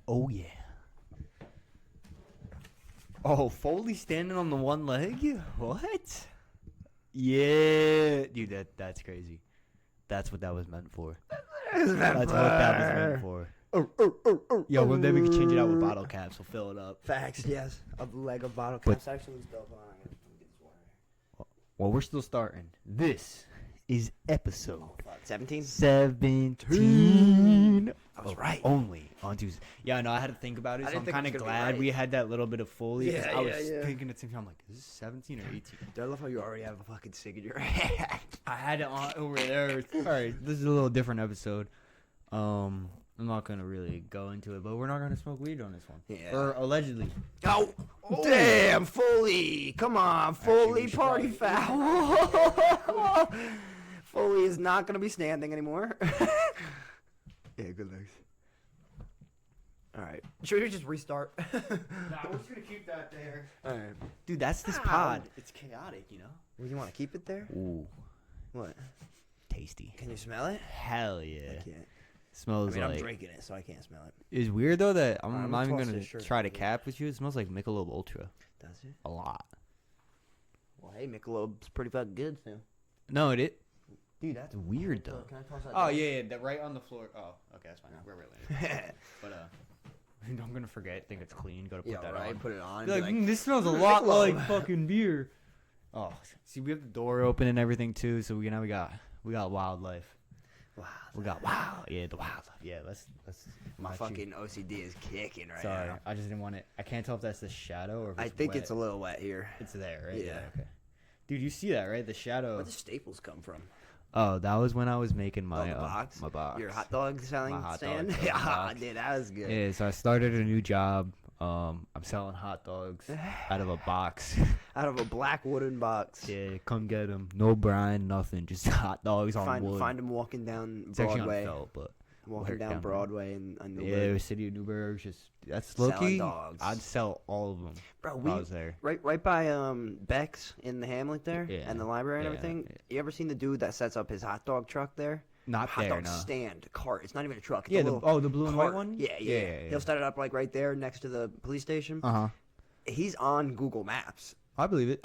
Oh, yeah. Oh, Foley standing on the one leg? What? Yeah. Dude, that's crazy. That's what that was meant for. That's what that was meant for. Yo, one day we could change it out with bottle caps. We'll fill it up. Facts, yes. A leg of bottle caps actually was dope. Hold on, I'm gonna get this water. Well, we're still starting. This is episode 17? 17. I was right. Only on Tuesday. Yeah, no, I had to think about it, so I'm kind of glad we had that little bit of Foley. Yeah, I was yeah. thinking at the same time, I'm like, is this 17 or 18? Dude, I love how you already have a fucking cig in your hand. I had it on over there. All right, this is a little different episode. I'm not going to really go into it, but we're not going to smoke weed on this one. Yeah. Or allegedly. Oh, damn, Foley. Come on, Foley, party foul. Foley is not going to be standing anymore. Yeah, good legs. All right. Should we just restart? Nah, we're just going to keep that there. All right. Dude, that's this pod. It's chaotic, you know? Well, you want to keep it there? Ooh, What? tasty. Can you smell it? Hell yeah. I can't. Smells I'm like... drinking it, so I can't smell it. It's weird, though, that I'm I'm not even toss going this to shirt try to over here. cap with you. It smells like Michelob Ultra. Does it? A lot. Well, hey, Michelob's pretty fucking good, too. No, Dude, that's weird, though. Can I toss that Oh, down? yeah, right on the floor. Oh, okay, that's fine. We're really But, I'm going to forget. Think it's clean. Go to put Yeah, that right. on. Put it on. Be And like, be like, this smells a lot Michelob." like fucking beer. Oh, see, we have the door open and everything, too, so we got wildlife. wow. We got the wildlife. Yeah, let's My not fucking OCD is kicking right Sorry, now. I just didn't want it. I can't tell if that's the shadow or if I it's think wet. it's a little wet here. It's there, right? Yeah. Okay. Dude, you see that, right? The shadow. Where the staples come from? Oh, that was when I was making my the box? my box. Your hot dog selling My hot stand? dog selling Yeah, box. dude, that was good. Yeah, so I started a new job. I'm selling hot dogs out of a box. Out of a black wooden box. Yeah, come get them. No brine, nothing. Just hot dogs on wood. Find them walking down It's actually on Broadway. felt, but Walking work down down Broadway and yeah, the city of Newburgh. That's Selling low-key. dogs. I'd sell all of them Bro, if I was there. right by Beck's in the Hamlet there, Yeah. and the library and Yeah, everything. yeah. You ever seen the dude that sets up his hot dog truck there? Not Hot there, dog no. stand cart. It's not even a truck. It's Yeah, a the little blue and cart. white one. Yeah. He'll set it up like right there next to the police station. Uh-huh. He's on Google Maps. I believe it.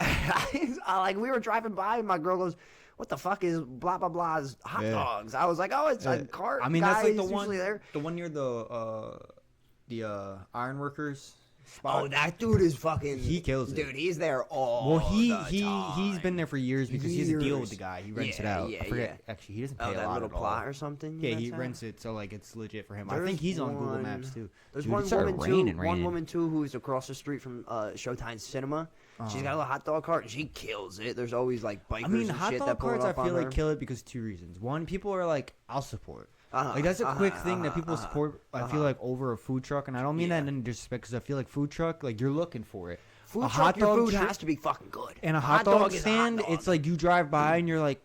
Like we were driving by, and my girl goes, "What the fuck is blah blah blah's hot Yeah. dogs?" I was like, "Oh, it's a Yeah. cart." I mean, guy. that's like the He's one, usually there. the one near the ironworkers spot. Oh, that dude is fucking. He kills it. Dude, he's there all. Well, the time. he's been there for years because he has a deal with the Years. guy. He rents it Yeah, out. yeah, I forget. yeah. Actually, he doesn't pay Oh, a that lot little at all. plot or something. Yeah, he rents out? rents it, so like it's legit for him. I There's think he's on Google one- Maps too. There's Dude, one it started woman raining, too. One woman too who's across the street from Showtime Cinema. She's got a little hot dog cart. And she kills it. There's always like bikers I mean, and hot shit dog that pull it carts, I up on feel her. like kill it because two reasons. One, people are like, I'll support. Uh-huh, Like that's a quick thing that people support. I feel like over a food truck, and I don't mean that Yeah. in disrespect because I feel like food truck, like you're looking for it. Food a truck, hot your dog food tri- has to be fucking good. And a hot dog is a hot stand, dog. it's like you drive by and you're like,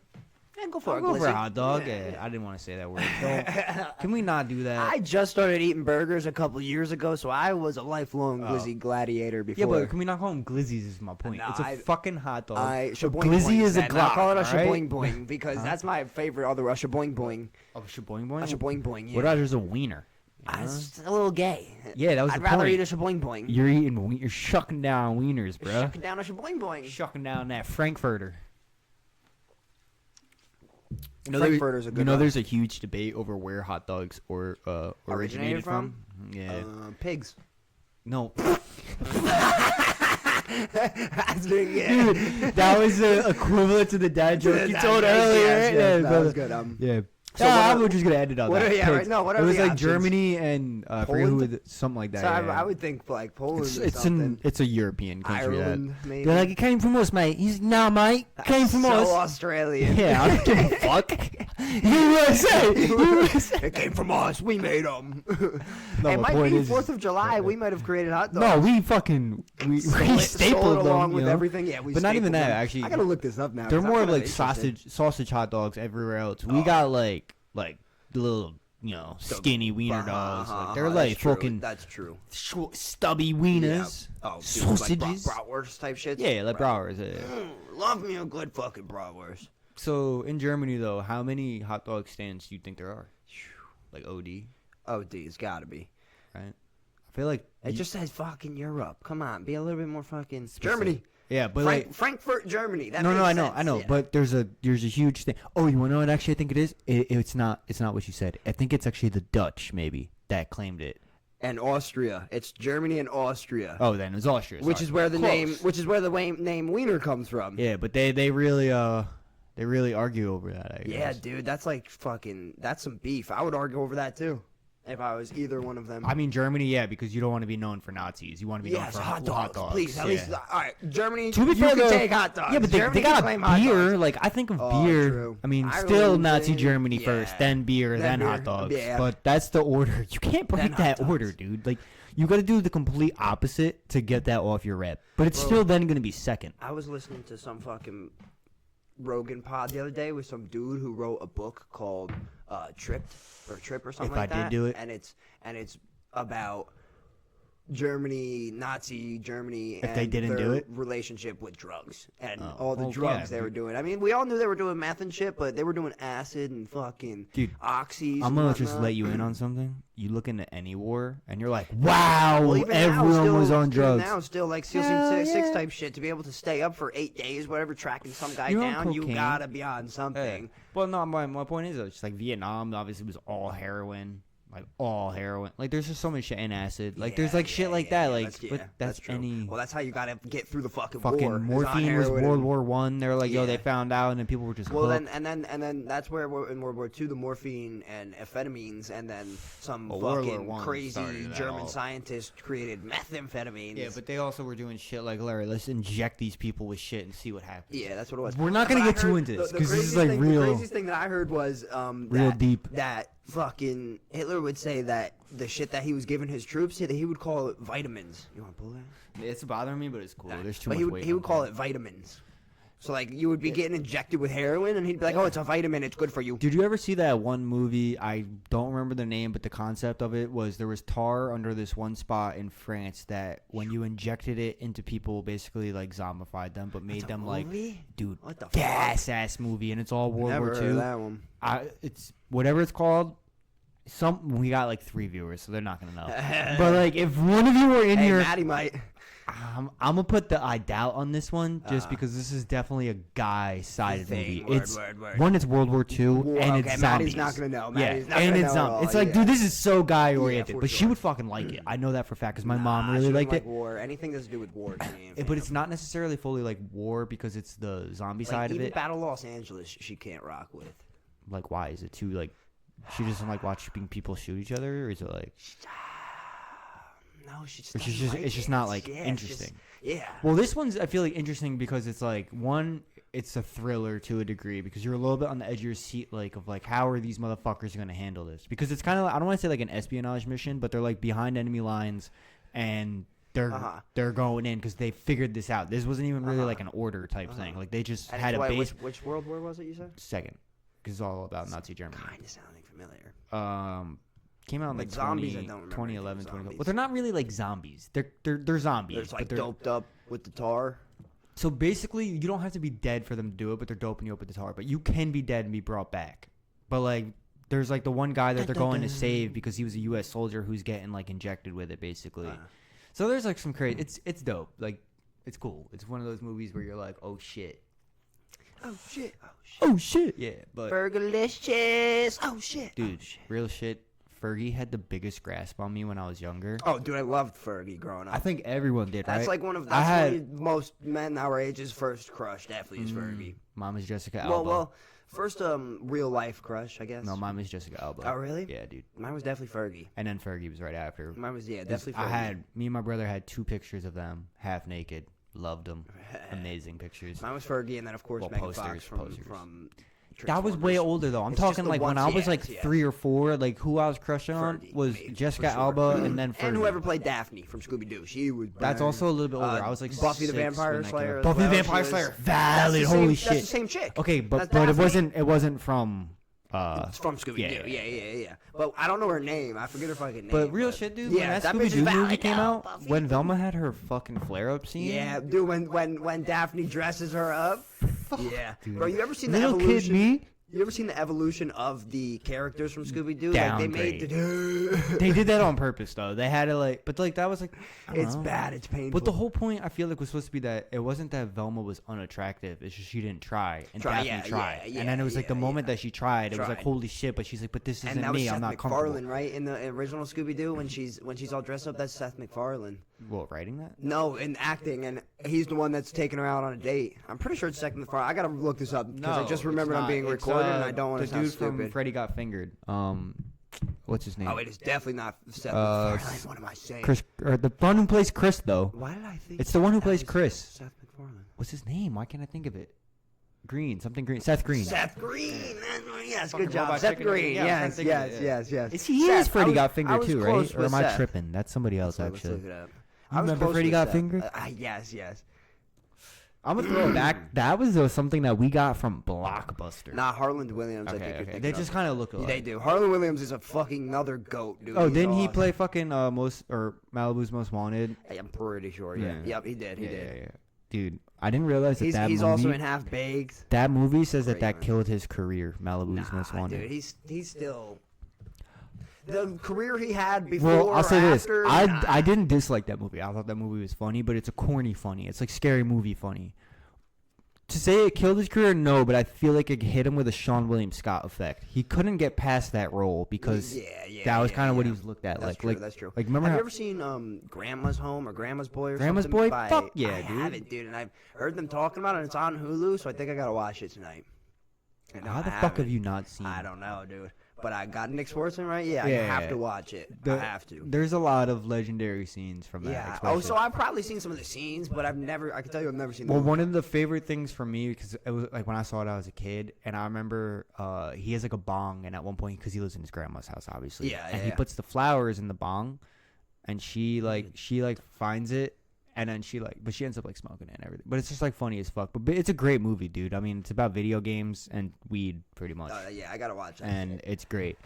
Yeah, go for I'll it. go for a glizzy. hot dog. Yeah. Yeah, I didn't want to say that word. Can we not do that? I just started eating burgers a couple years ago, so I was a lifelong glizzy gladiator before. Yeah, but can we not call them glizzies? Is my point. No, it's a fucking hot dog. Shaboing glizzy boing is a then. I'll Glock. call it a alright? shaboing boing because that's my favorite other shaboing boing. Oh, shaboing boing. A shaboing boing. Yeah. What about just a wiener? It's a little gay. Yeah, that was I'd the rather point. eat a shaboing boing. You're eating. You're shucking down wieners, bro. Shucking down a shaboing boing. Shucking down that Frankfurter. Frankfurter's a good one. There's a huge debate over where hot dogs originated from. Yeah. Pigs. No. That's big, yeah. Dude, that was the equivalent to the dad joke you That- told yes, earlier. yes, right? yes, Yeah, that was but- good. Yeah. So I'm what- just gonna end it on what that. are- yeah, right, Pigs. no, what it are was the like options? Germany and I forget who Poland? something like that. So yeah. I would think like Poland or it's something. a European country. Ireland, maybe. They're like, it came from us, mate. He's no, mate. It came from so us. Australian. Yeah, I don't give a fuck. USA. It came from us. We made them. No, it my might point be is- 4th of July. We might have created hot dogs. No, we fucking we Sold stapled it them along with you know? everything. Yeah, we But not even stapled that, them. actually. I gotta look this up now. They're 'cause I'm more of kinda like interested. sausage hot dogs everywhere else. We got like the little skinny wiener dogs. Like, they're that's like true. fucking That's true. stubby wieners. Yeah. Oh, dude, sausages. like bratwurst type shit. Yeah, like Browers. Love me a good fucking bratwurst. So in Germany though, how many hot dog stands do you think there are? Like OD, Oh, D, it's gotta be. right? feel like It just says fucking Europe. Come on, be a little bit more fucking Specific. Germany. Yeah, but like Frankfurt, Germany. That no, makes I sense. know. Yeah. But there's a huge thing. Oh, you want to know what actually I think it is? It's not what you said. I think it's actually the Dutch maybe that claimed it. And Austria. It's Germany and Austria. Oh, then it was Austria. Which is where the Close. name Wiener comes from. Yeah, but they really argue over that. I guess. Yeah, dude, that's like that's some beef. I would argue over that too, if I was either one of them. I mean Germany, yeah, because you don't want to be known for Nazis. You want to be known for hot dogs, please. At least, all right, Germany. To be you fair, can though, take hot dogs. Yeah, but Germany they got can claim hot beer. dogs. Like I think of Oh, beer. true. I mean, Ireland, still Nazi thing, Germany yeah. first, then beer, then beer, hot dogs. yeah. But that's the order. You can't Then break hot that dogs. order, dude. Like you got to do the complete opposite to get that off your rep. But it's Bro. still then going to be second. I was listening to some fucking Rogan pod the other day with some dude who wrote a book called Trip or something If like I that. did do it. And it's about Nazi Germany, If and they didn't their do it? relationship with drugs and Oh, all the well, drugs yeah, they were dude. doing. I mean, we all knew they were doing meth and shit, but they were doing acid and fucking Dude, oxys. I'm and gonna just whatnot. let you in on something. You look into any war, and you're like, wow, Well, even now, everyone was on even drugs. Now, still like SEAL Hell Team 6 yeah. type shit to be able to stay up for 8 days, whatever, tracking some guy You're on down. You cocaine. gotta be on something. Yeah. Well, no, my point is, though, it's just like Vietnam obviously was all heroin. Like, all heroin. Like, there's just so much shit in acid. Like, there's, like, shit like that. Like, but that's true. any... Well, that's how you gotta get through the fucking war. Fucking is on morphine was heroin World and- War One. They were like, yo, Yeah. they found out, and then people were just Well, hooked. then that's where in World War II, the morphine and amphetamines, and then some Well, World War fucking One crazy started that German all. scientist created methamphetamines. Yeah, but they also were doing shit like, Larry, let's inject these people with shit and see what happens. Yeah, that's what it was. We're not gonna But I get too heard- into this, the 'cause this is, craziest like, thing- real- The craziest thing that I heard was Real that, deep. That fucking Hitler would say that the shit that he was giving his troops, that he would call it vitamins. You want to pull that? It's bothering me, but it's cool. There's too But much weight. he would call it vitamins. So like you would be getting injected with heroin, and he'd be like, "Oh, it's a vitamin. It's good for you." Did you ever see that one movie? I don't remember the name, but the concept of it was there was tar under this one spot in France that when you injected it into people, basically like zombified them, but made That's a them like, movie? dude, What the fuck? gas ass movie, and it's all World Never War heard II. of that one. It's whatever it's called. We got like 3 viewers, so they're not gonna know. But like, if one of you were in Hey, here, Maddie might. I'm gonna put the I doubt on this one just because this is definitely a guy-sided Thing. movie. Word, word. One, it's World War II, and Okay, it's Maddie's zombies. not gonna know. Yeah, Maddie's not and gonna it's know at zombies. all, It's like, yeah. dude, this is so guy-oriented, for but she sure. would fucking like it. I know that for a fact because my mom Nah, really she liked doesn't it. like war. Anything that's to do with war. But it's not necessarily fully like war because it's the zombie like, side of even it. Battle Los Angeles, she can't rock with. Like, why is it too like? She doesn't like watching people shoot each other, or is it like? No, she just. Or she's doesn't just like it's just it. not like Yeah, it's interesting. yeah. Well, this one's I feel like interesting because it's like one, it's a thriller to a degree because you're a little bit on the edge of your seat, like of like how are these motherfuckers going to handle this? Because it's kind of I don't want to say like an espionage mission, but they're like behind enemy lines and they're going in because they figured this out. This wasn't even really like an order type thing. Like they just And had a base. Which World War was it? You said. Second, because it's all about Nazi Germany. Kind of sounding familiar. Came out in like With zombies, I 20, don't remember 2011, anything 2012. zombies. Well, they're not really like zombies. They're zombies. They're just but like they're, doped up with the tar. So basically, you don't have to be dead for them to do it, but they're doping you up with the tar. But you can be dead and be brought back. But like, there's like the one guy that they're going to save because he was a U.S. soldier who's getting like injected with it, basically. So there's like some crazy. It's dope. Like, it's cool. It's one of those movies where you're like, oh shit. Oh shit! Oh shit! Oh shit! Yeah, but Burgerlicious! Oh shit! dude, Oh, shit. real shit. Fergie had the biggest grasp on me when I was younger. Oh, dude, I loved Fergie growing up. I think everyone did, right? That's like one of most men our age's first crush. Definitely is Fergie. Mine was Jessica Alba. Well, first real life crush, I guess. No, mine was Jessica Alba. Oh, really? Yeah, dude. Mine was definitely Fergie. And then Fergie was right after. Mine was definitely Fergie. I had me and my brother had 2 pictures of them half naked. Loved them. Amazing pictures. Mine was Fergie, and then of course Well, Megan posters, Fox from That was way Transformers. older though. I'm It's just talking the like when I ones- was like yeah. 3 or 4. Like who I was crushing on Fergie, was me, Jessica for sure. Alba and then Fergie. And whoever played Daphne from Scooby Doo, she was. That's also a little bit older. I was like Buffy the 6 Vampire when that came Slayer. out. as Buffy the well. Vampire She Slayer. was- Valid. That's the Holy same, That's shit. the same chick. Okay, That's but it Daphne. wasn't from. It's from Scooby Doo. yeah. Yeah. But I don't know her name. I forget her fucking name. But real shit, dude. Yeah, when that that Scooby bitch is Doo movie valid came now, out, Buffy. when Velma had her fucking flare up scene. Yeah, dude. When Daphne dresses her up. Yeah, Dude. bro. You ever seen the Little evolution? kid me You ever seen the evolution of the characters from Scooby-Doo? Like they made They did that on purpose, though. They had to but that was it's bad. It's painful. But the whole point, I feel like, was supposed to be that it wasn't that Velma was unattractive. It's just she didn't try, and Daphne tried. And then it was like the moment that she tried, it was like, holy shit. But she's like, but this isn't me. I'm not comfortable. Seth MacFarlane, right? In the original Scooby-Doo, when she's all dressed up, that's Seth MacFarlane. What, writing that? No, in acting, and he's the one that's taking her out on a date. I'm pretty sure it's Seth MacFarlane. I gotta look this up because I just remembered I'm being recorded, and I don't want to sound stupid. The dude from Freddy Got Fingered. What's his name? Oh, it is definitely not Seth MacFarlane. What am I saying? Chris, or the one who plays Chris, though. Why did I think it's the one who plays Chris? Seth MacFarlane. What's his name? Why can't I think of it? Something Green. Seth Green. Seth Green. Yes, good job. Seth Green. Yes. He is Freddy Got Fingered too, right? Or am I Seth. tripping? That's somebody else, actually. Let's look it up. You remember Freddy Got Fingered? Yes. I'm gonna throw it back. That was something that we got from Blockbuster. Nah, Harland Williams. Okay, I think you're thinking they just kind of look alike. They do. Harland Williams is a fucking another goat, dude. Oh, didn't he play fucking Malibu's Most Wanted? I'm pretty sure. Yeah. Yep, he did. Yeah. Dude, I didn't realize that he's movie, also in Half Baked. That movie says that killed his career. Malibu's Most Wanted. Dude, he's still. The career he had before. Well, I'll say after, this: I didn't dislike that movie. I thought that movie was funny, but it's a corny funny. It's like scary movie funny. To say it killed his career, no, but I feel like it hit him with a Sean William Scott effect. He couldn't get past that role because that was kind of what he was looked at. That's true. That's true. Like, remember have you ever seen Grandma's Home or Grandma's Boy or Grandma's something? Boy? Fuck yeah, I dude. haven't, dude, and I've heard them talking about it, and it's on Hulu, so I think I gotta watch it tonight. How the fuck have you not seen it? I don't know, dude. But I got Nick Swartzen, right? Yeah, I have to watch it. I have to. There's a lot of legendary scenes from that. Yeah. Oh, so I've probably seen some of the scenes, but I can tell you I've never seen them. Well, one of the favorite things for me, because it was like when I saw it, I was a kid, and I remember he has like a bong, and at one point, because he lives in his grandma's house, obviously. And he puts the flowers in the bong, and she finds it. And then but she ends up like smoking it and everything. But it's just like funny as fuck. But it's a great movie, dude. I mean, it's about video games and weed, pretty much. Yeah, I gotta watch that. And it's great.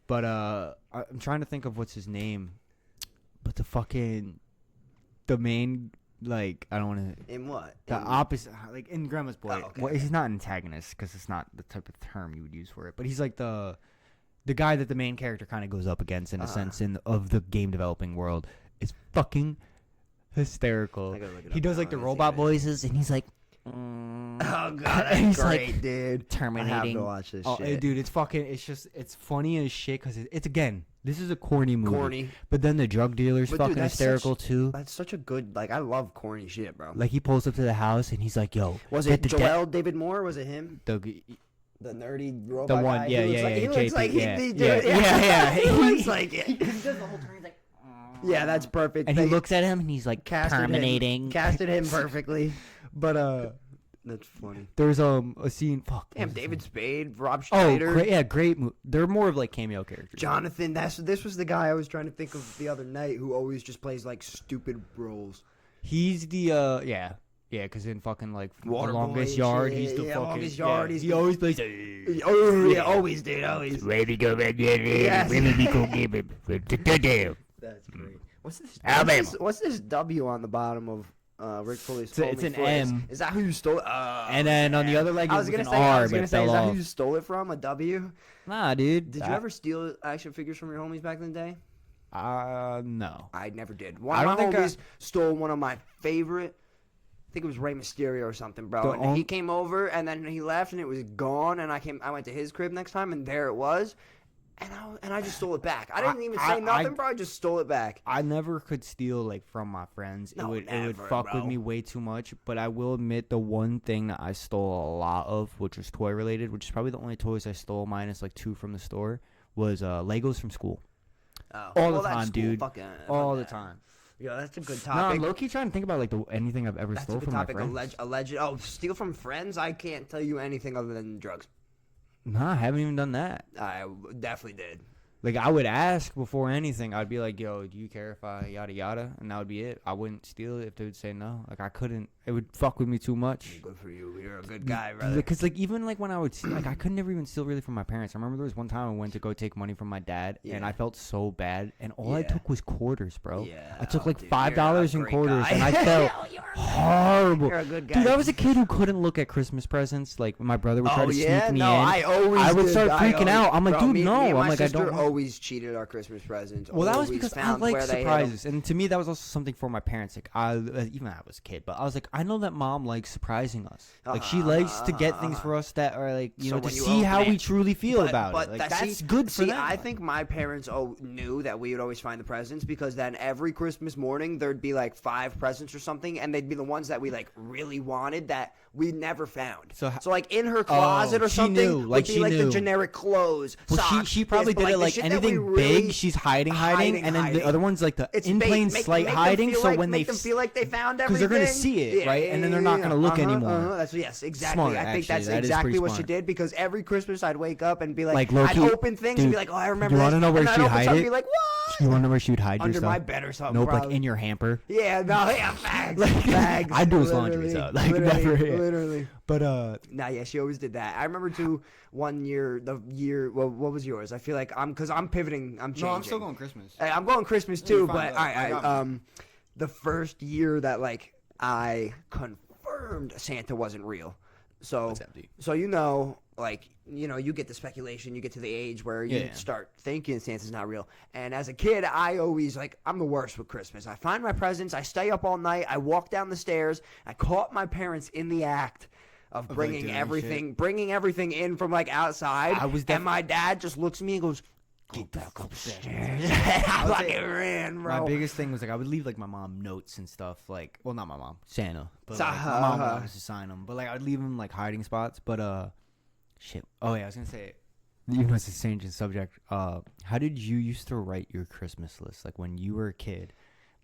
But I'm trying to think of what's his name. But the main, like, I don't want to. In what? Opposite, like in Grandma's Boy. Oh, okay. Well, he's not an antagonist because it's not the type of term you would use for it. But he's like the guy that the main character kind of goes up against in a sense of the game developing world. It's fucking hysterical. He does like the robot voices, and he's like, oh god, that's great, like, dude. Terminating. I have to watch this shit. Dude, it's funny as shit because it's again, this is a corny movie. Corny. But then the drug dealer's fucking hysterical too. That's such a good, like, I love corny shit, bro. Like, he pulls up to the house and he's like, yo. Was it Joel David Moore? Was it him? The nerdy robot the one, guy? He looks like yeah. He looks like it. He does the whole turn. He's like, yeah, that's perfect. And he looks at him and he's like, terminating. Casted him perfectly. But that's funny. There's a scene. Fuck. Damn, David Spade, Rob Schneider. Oh, great. They're more of like cameo characters. Jonathan. This was the guy I was trying to think of the other night who always just plays like stupid roles. He's the because in fucking like Water The Longest Boy Yard, shit. he's the fucking Longest Yard. He always plays. Always, dude, always. Ready to go back there. Yes. That's great. What's this W on the bottom of Rick Foley's phone? It's an M. Is that who you stole it? And then on the other leg is an R, I was gonna but say, fell is that off. who you stole it from? A W? Nah, dude. Did you ever steal action figures from your homies back in the day? No. I never did. One of my homies stole one of my favorite. I think it was Rey Mysterio or something, bro. And he came over, and then he left, and it was gone. And I went to his crib next time, and there it was. And I just stole it back. I didn't even say nothing, bro. I just stole it back. I never could steal like from my friends. It would fuck with me way too much. But I will admit the one thing that I stole a lot of, which was toy related, which is probably the only toys I stole minus like 2 from the store, was Legos from school. All the time, dude. All the time. Yeah, that's a good No, topic. I'm low-key trying to think about like anything I've ever stole from my friends. Alleged. Oh, steal from friends? I can't tell you anything other than drugs. Nah, I haven't even done that. I definitely did. Like, I would ask before anything. I'd be like, yo, do you care if I yada yada? And that would be it. I wouldn't steal it if they would say no. Like, I couldn't. It would fuck with me too much. Good for you. You're a good guy, brother. Because, like, even, like, when I would, like, I could never even steal really from my parents. I remember there was one time I went to go take money from my dad, and I felt so bad. And all I took was quarters, bro. Yeah. I took, like, $5 in quarters, and I felt horrible. You're a good guy. Dude, I was a kid who couldn't look at Christmas presents. Like, my brother would try to sneak me in. I would start freaking out. I'm like, dude, no. Me and I'm like, I sister don't. always cheated our Christmas presents. Well, that was because I like surprises, and and to me, that was also something for my parents. Like, even I was a kid, but I was like, I know that mom likes surprising us. Like, she likes to get things for us that are like, you know, to see how we truly feel about it. Like, that's good for them. I think my parents knew that we would always find the presents, because then every Christmas morning there'd be like 5 presents or something, and they'd be the ones that we like really wanted that we never found. So like in her closet or something, would be like the generic clothes. Well, socks, she probably did it like anything big. She's hiding, and then the other one's like the in plain sight hiding. So when they them feel like they found everything, because they're gonna see it, right? And then they're not gonna look anymore. Yes, exactly. Smart, I think actually. that's exactly what she did, because every Christmas I'd wake up and be like I'd open things and be like, oh, I remember. You want to know where she'd hide it? Be like, what? You want to know where she'd hide your under stuff? my bed or something. Nope, like in your hamper. Yeah, bags. I'd do his laundry, so like never. Literally. But yeah, she always did that. I remember too. One year, well, what was yours? I feel like I'm pivoting. I'm changing. No, I'm still going Christmas. I'm going Christmas too, but the first year that like I confirmed Santa wasn't real. So you get the speculation, you get to the age where you start thinking Santa's not real. And as a kid, I always I'm the worst with Christmas. I find my presents, I stay up all night, I walk down the stairs, I caught my parents in the act of bringing everything in from like outside. And my dad just looks at me and goes, "Go back upstairs." I fucking ran, bro. My biggest thing was like I would leave like my mom notes and stuff. Like, well, not my mom, Santa. But like, my mom would obviously sign them. But like I would leave them like hiding spots. But shit. Oh yeah, I was gonna say, you know, it's a changing subject. How did you used to write your Christmas list? Like when you were a kid,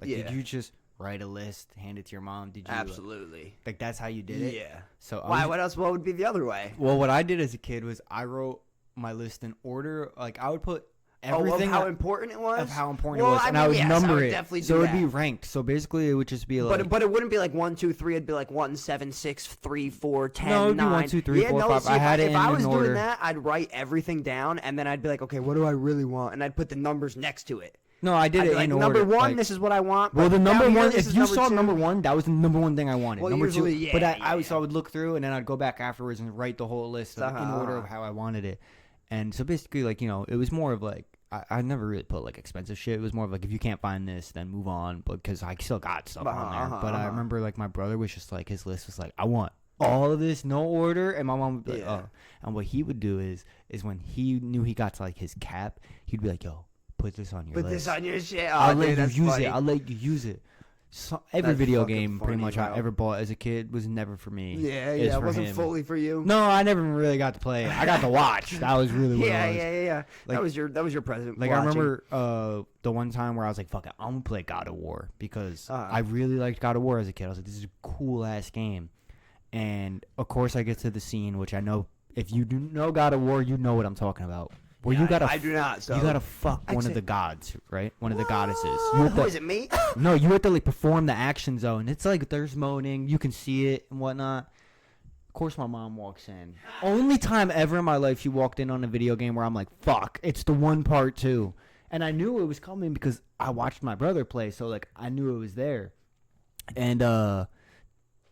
like did you just write a list, hand it to your mom? Did you absolutely like that's how you did it? Yeah. So what else? What would be the other way? Well, what I did as a kid was I wrote my list in order. Like I would put everything of how important it was. And I would number it. So it would be ranked. So basically, it would just be like. But it wouldn't be like 1, 2, 3. It'd be like 1, 7, 6, 3, 4, 10, no, it'd 9. be 1, 2, 3, 4, 5. I had it in order. If I was doing that, I'd write everything down, and then I'd be like, okay, what do I really want? And I'd put the numbers next to it. No, I did it in order. Number 1, this is what I want. Well, the number 1, if you saw number 1, that was the number 1 thing I wanted. Well, number usually, 2, yeah, but I would look through, and then I'd go back afterwards and write the whole list in order of how I wanted it. And so basically, like, you know, it was more of like, I never really put like expensive shit. It was more of like, if you can't find this, then move on. Because I still got stuff on there. But I remember like my brother was just like, his list was like, I want all of this, no order. And my mom would be like, oh. And what he would do is when he knew he got to like his cap, he'd be like, yo, put this on your list. Put this on your shit. Oh, I'll let you use it. I'll let you use it. So, every video game pretty much I ever bought as a kid was never for me. Yeah, it wasn't fully for you. No, I never really got to play it. I got to watch. That was really what it was. Yeah. Like, that was your present. Like watching. I remember the one time where I was like, fuck it, I'm gonna play God of War because I really liked God of War as a kid. I was like, this is a cool ass game. And of course I get to the scene, which I know if you do know God of War, you know what I'm talking about. Where you gotta, I do not. So you gotta fuck one of the gods, right? One of the goddesses. Is it me? No, you have to like perform the action zone. It's like there's moaning, you can see it and whatnot. Of course, my mom walks in. Only time ever in my life she walked in on a video game where I'm like, fuck, it's the one part too. And I knew it was coming because I watched my brother play, so like I knew it was there. And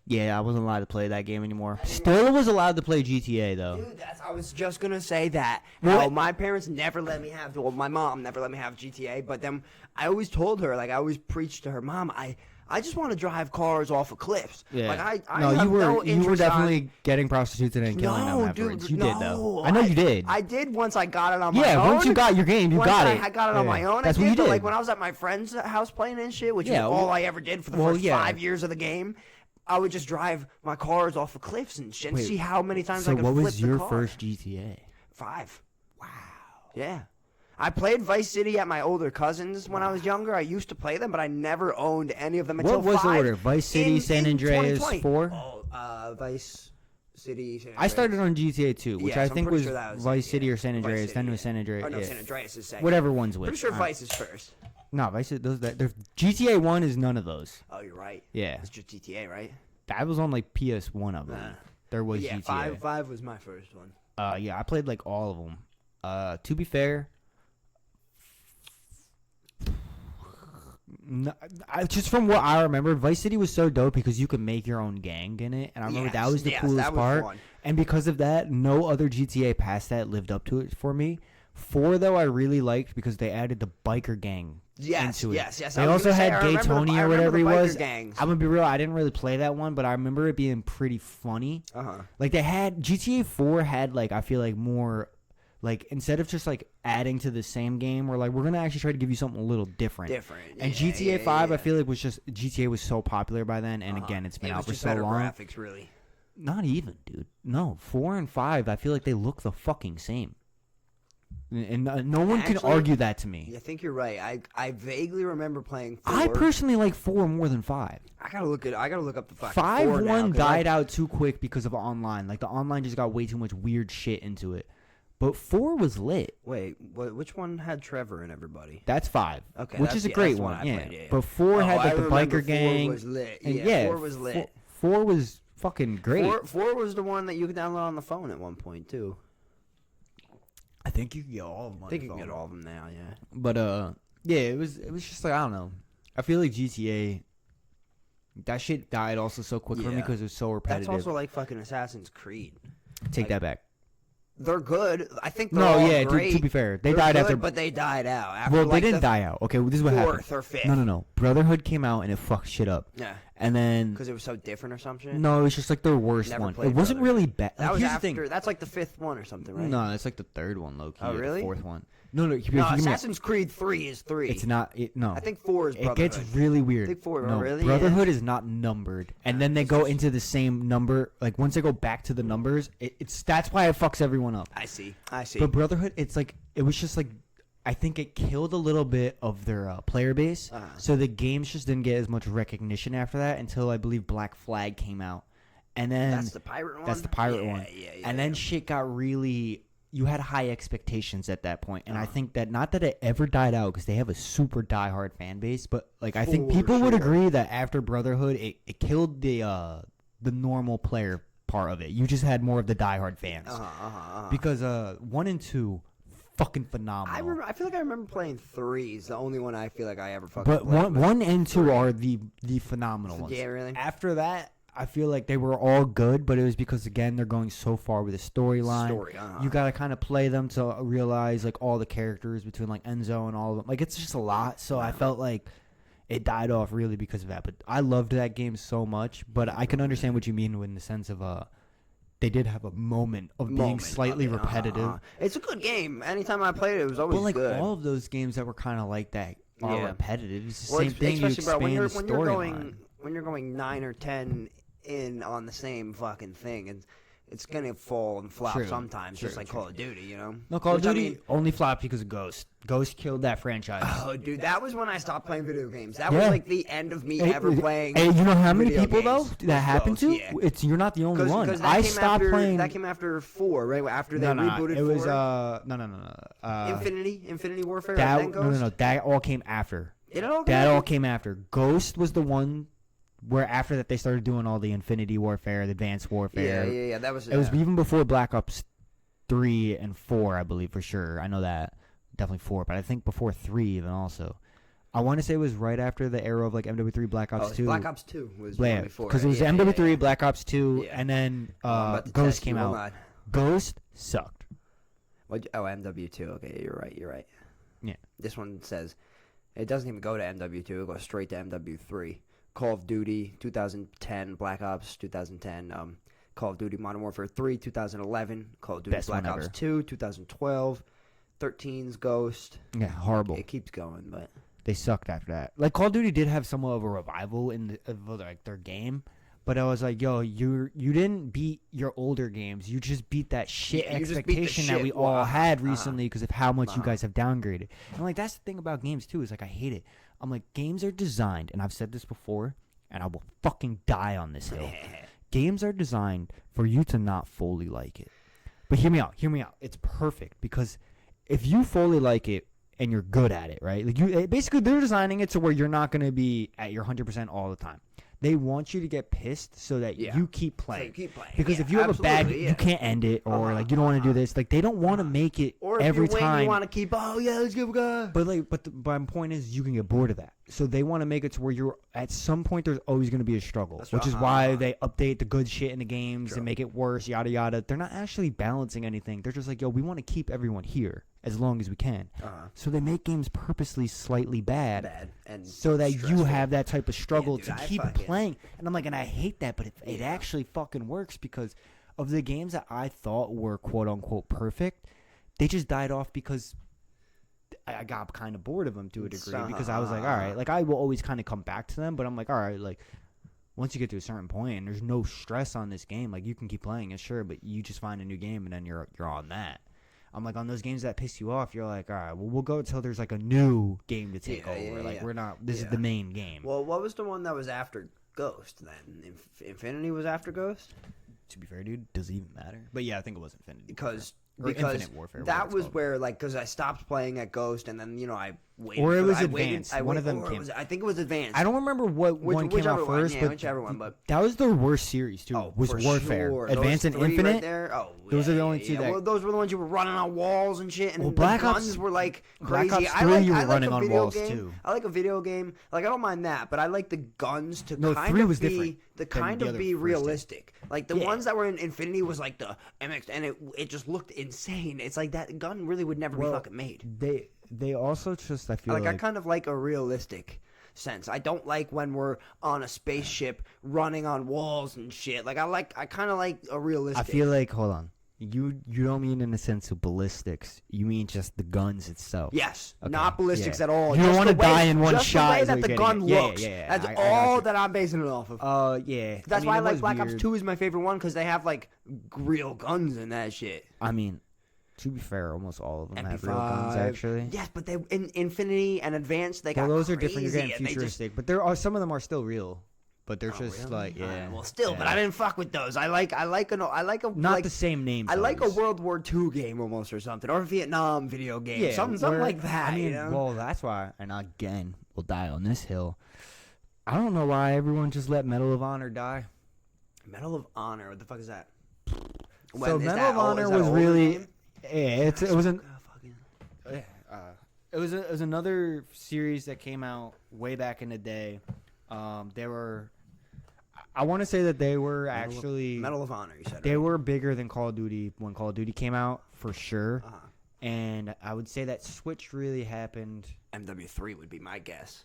yeah, I wasn't allowed to play that game anymore. Still was allowed to play GTA, though. Dude, I was just going to say that. Well, my parents never let me have, my mom never let me have GTA, but then I always told her, like, I always preached to her, Mom, I just want to drive cars off of cliffs. Yeah. Like, you were definitely getting prostitutes and killing them afterwards. You did, though. I know you did. I did once I got it on my own. Yeah, once you got your game, you got it. I got it on my own. That's what you did. Like, when I was at my friend's house playing and shit, which is all I ever did for the first 5 years of the game, I would just drive my cars off of cliffs and shit and see how many times I could flip the car. So what was your first GTA? 5. Wow. Yeah. I played Vice City at my older cousins when I was younger. I used to play them, but I never owned any of them until 5. What was the order? Vice City, San Andreas, 4? Oh, Vice. City. San I started on GTA 2, which Yeah, I so I'm think pretty was sure that was Vice it, City yeah. or San Vice Andreas. City, Then it yeah. was San Andreas. Oh, no, yeah. San Andreas is second. Whatever one's with. Pretty sure Vice is first. No, Vice. GTA 1 is none of those. Oh, you're right. Yeah, It's just GTA, right? that was on like PS1 of them. There was Yeah, GTA. 5 was my first one. Yeah, I played like all of them. To be fair, just from what I remember, Vice City was so dope because you could make your own gang in it, and I remember that was the coolest that was part. fun. And because of that, no other GTA past that lived up to it for me. 4 though, I really liked because they added the biker gang into it. Yes. They also had Gay Tony or whatever he was. Gangs. I'm gonna be real, I didn't really play that one, but I remember it being pretty funny. Like they had GTA 4 had like I feel like more. Like, instead of just, like, adding to the same game, we're going to actually try to give you something a little different. And GTA 5, I feel like, was just, GTA was so popular by then, and again, it's been out for so long. Graphics, really. Not even, dude. No, 4 and 5, I feel like they look the fucking same. And no one can argue that to me. I think you're right. I vaguely remember playing 4. I personally like 4 more than 5. I gotta look up the fucking 5 4 now, died out too quick because of online. Like, the online just got way too much weird shit into it. But 4 was lit. Wait, which one had Trevor and everybody? That's 5. Okay, which is a great one. But 4 had like the biker gang. 4 was lit. And yeah, 4 was lit. 4 was fucking great. 4 was the one that you could download on the phone at one point too. I think you can get all of them. I think you can get all of them now. Yeah. But yeah, it was just like I don't know. I feel like GTA. That shit died also so quick for me because it was so repetitive. That's also like fucking Assassin's Creed. Take that back. They're good. I think they're all great. To be fair, they're died good, after. But they died out. After well, like they didn't die out. Okay, well, this is what happened. 4th or 5th. No. Brotherhood came out and it fucked shit up. Yeah. And then because it was so different or some shit. No, it was just like their worst Never one. played It wasn't Brotherhood. really bad. That was here's after. the thing. That's like the 5th one or something, right? No, it's like the 3rd one, low key. Oh, really? The 4th one. No. Assassin's Creed 3 is 3. It's not. No. I think 4 is Brotherhood. It gets really weird. I think 4. No, really? Brotherhood is not numbered, and then they go into the same number. Like once they go back to the numbers, it's that's why it fucks everyone up. I see. But Brotherhood, it's like it was just like I think it killed a little bit of their player base, so the games just didn't get as much recognition after that until I believe Black Flag came out, and then that's the pirate one. That's the pirate one. Yeah. And then shit got really. You had high expectations at that point, and I think that not that it ever died out because they have a super diehard fan base, but like I think people would agree that after Brotherhood, it killed the normal player part of it. You just had more of the diehard fans because 1 and 2, fucking phenomenal. I feel like I remember playing 3. Is the only one I feel like I ever fucking. But played. 1 and 2 are the phenomenal ones. Yeah, really. After that. I feel like they were all good, but it was because again they're going so far with the storyline. You gotta kind of play them to realize like all the characters between like Enzo and all of them. Like it's just a lot. So I felt like it died off really because of that. But I loved that game so much. But I can understand what you mean in the sense of they did have a moment of being slightly repetitive. It's a good game. Anytime I played it, it was always good. But like good. all of those games that were kind of like that are repetitive. It's the same thing. Especially, bro, when you're going 9 or 10 in on the same fucking thing, and it's gonna fall and flop sometimes, just like Call of Duty, you know. No, Call of Duty only flopped because of Ghost. Ghost killed that franchise. Oh, dude, that was when I stopped playing video games. That was like the end of me ever playing. Hey, you know how many people though that happened to? Yeah. You're not the only one. I stopped playing. That came after 4, right? After they rebooted 4. It was no. Infinity Warfare. No. That all came after. That all came after. Ghost was the one. Where after that they started doing all the Infinity Warfare, the Advanced Warfare. Yeah. That was. It was even before Black Ops 3 and 4, I believe for sure. I know that definitely 4, but I think before 3 even also. I want to say it was right after the era of like MW3, Black Ops 2. Black Ops 2 was before. Because it was MW3, Black Ops 2, and then Ghost came out. Ghost sucked. MW2. Okay, you're right. Yeah. This one says it doesn't even go to MW2. It goes straight to MW3. Call of Duty 2010, Black Ops 2010, Call of Duty Modern Warfare 3 2011, Call of Duty Black Ops 2 2012, 13's Ghost. Yeah, horrible. It keeps going, but they sucked after that. Like Call of Duty did have somewhat of a revival in like their game, but I was like, yo, you didn't beat your older games. You just beat that shit expectation that we all had recently because of how much you guys have downgraded. And like that's the thing about games too is like I hate it. I'm like, games are designed, and I've said this before, and I will fucking die on this hill. games are designed for you to not fully like it. But hear me out. It's perfect because if you fully like it and you're good at it, right? Like you basically they're designing it to where you're not going to be at your 100% all the time. They want you to get pissed so that you keep playing. Because if you have a bad, you can't end it, or like you don't want to do this. Like they don't want to make it or if every you win, time. You want to keep. Oh yeah, let's give a go. But my point is, you can get bored of that. So they want to make it to where you're at some point. There's always going to be a struggle, which is why they update the good shit in the games and make it worse. Yada yada. They're not actually balancing anything. They're just like, yo, we want to keep everyone here as long as we can. So they make games purposely slightly bad and so that stressful. you have that type of struggle to keep fucking playing. And I'm like, and I hate that, but it actually fucking works because of the games that I thought were quote unquote perfect. They just died off because I got kind of bored of them to a degree because I was like, all right, like I will always kind of come back to them, but I'm like, all right, like once you get to a certain point and there's no stress on this game, like you can keep playing it, sure, but you just find a new game and then you're on that. I'm like, on those games that piss you off, you're like, all right, well, we'll go until there's like a new game to take over. Like we're not, this is the main game. Well, what was the one that was after Ghost then? Infinity was after Ghost? To be fair, dude, does it even matter? But yeah, I think it was Infinity. Because Infinite Warfare, that was where, like, because I stopped playing at Ghost, and then, I waited. Or it was Advanced. One of them came. I think it was Advanced. I don't remember what one came out first, but whichever one. But that was their worst series, too, was Warfare. Sure. Advanced and Infinite. Right there? Those are the only two that... Well, those were the ones you were running on walls and shit, and Black the guns Ops were, like, crazy. Black Ops 3, you were running on walls, too. I like a video game. Like, I don't mind that, but I like the guns to kind of be realistic. Like, the ones that were in Infinity was, like, the MX, and it just looked insane. It's like that gun really would never be fucking made. They also just, I feel like... I kind of like a realistic sense. I don't like when we're on a spaceship running on walls and shit. Like, I kind of like a realistic... I feel like, hold on. You don't mean in the sense of ballistics. You mean just the guns itself. Yes. Okay. Not ballistics at all. You don't want to die in one shot. Just the way that the gun looks. That's all that I'm basing it off of. Yeah. That's why I like Black Ops 2 is my favorite one, because they have, like, real guns in that shit. I mean... To be fair, almost all of them have real guns, actually. Yes, but they in Infinity and Advanced, they got those crazy, are different. You're getting futuristic, but there are some of them are still real. But they're just really? like Well, still, but I didn't fuck with those. I like a not like, the same names. I like a World War II game almost or something, or a Vietnam video game, something like that. I mean, well, that's why. And again, we'll die on this hill. I don't know why everyone just let Medal of Honor die. Medal of Honor, what the fuck is that? So Medal of Honor was really. Yeah, it was another series that came out way back in the day. I want to say that they were actually Medal of Honor. You said they were bigger than Call of Duty when Call of Duty came out for sure. And I would say that switch really happened. MW3 would be my guess.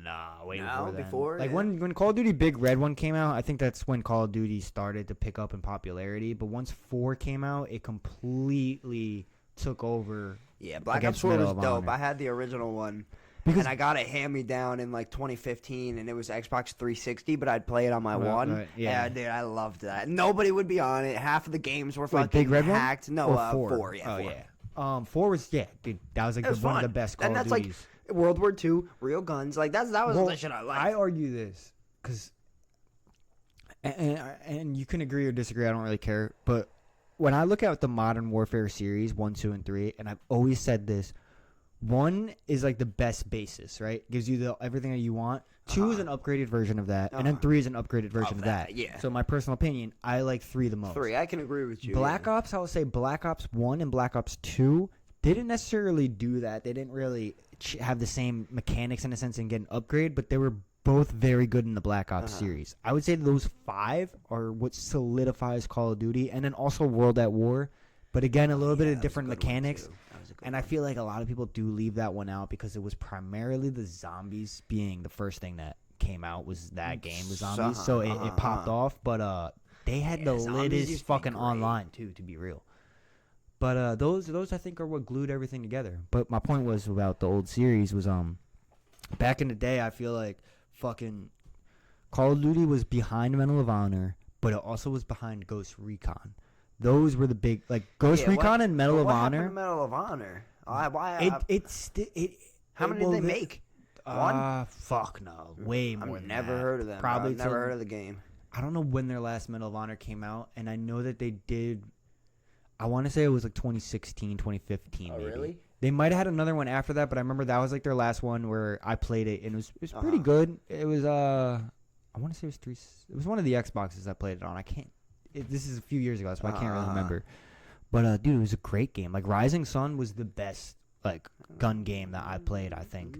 Nah, way before like when Call of Duty Big Red one came out, I think that's when Call of Duty started to pick up in popularity. But once 4 came out, it completely took over. Yeah, Black Ops 4 was dope. I had the original one, and I got it hand-me-down in like 2015, and it was Xbox 360, but I'd play it on my one. Right, yeah, dude, I loved that. Nobody would be on it. Half of the games were fucking Big Red hacked. One? No, 4. 4. Yeah, 4. Yeah. 4 was dude. That was like one of the best Call of Duties. Like World War II, real guns. Like that was the shit I liked. I argue this because, and you can agree or disagree. I don't really care. But when I look at the Modern Warfare series 1, 2, and 3, and I've always said this, 1 is like the best basis, right? Gives you everything that you want. 2 is an upgraded version of that, and then 3 is an upgraded version of that. Yeah. So my personal opinion, I like 3 the most. 3, I can agree with you. Black Ops, I would say Black Ops 1 and Black Ops 2 didn't necessarily do that. They didn't really have the same mechanics in a sense and get an upgrade, but they were both very good in the Black Ops series. I would say those 5 are what solidifies Call of Duty, and then also World at War. But again, a little bit of different mechanics. And I feel like a lot of people do leave that one out because it was primarily the zombies being the first thing that came out was that game, the zombies. So it popped off. But they had the latest fucking online, too, to be real. But those I think are what glued everything together. But my point was about the old series was back in the day I feel like fucking Call of Duty was behind Medal of Honor, but it also was behind Ghost Recon. Those were the big Ghost Recon and Medal of Honor. Medal of Honor. How many did they make? 1? Fuck no, way more. I've never heard of them. Probably never heard of the game. I don't know when their last Medal of Honor came out, and I know that they did. I want to say it was like 2016, 2015. Oh, maybe. really? They might have had another one after that, but I remember that was like their last one where I played it, and it was pretty good. It was I want to say it was three. It was one of the Xboxes I played it on. I can't. This is a few years ago, so I can't really remember. But dude, it was a great game. Like Rising Sun was the best like gun game that I played, I think.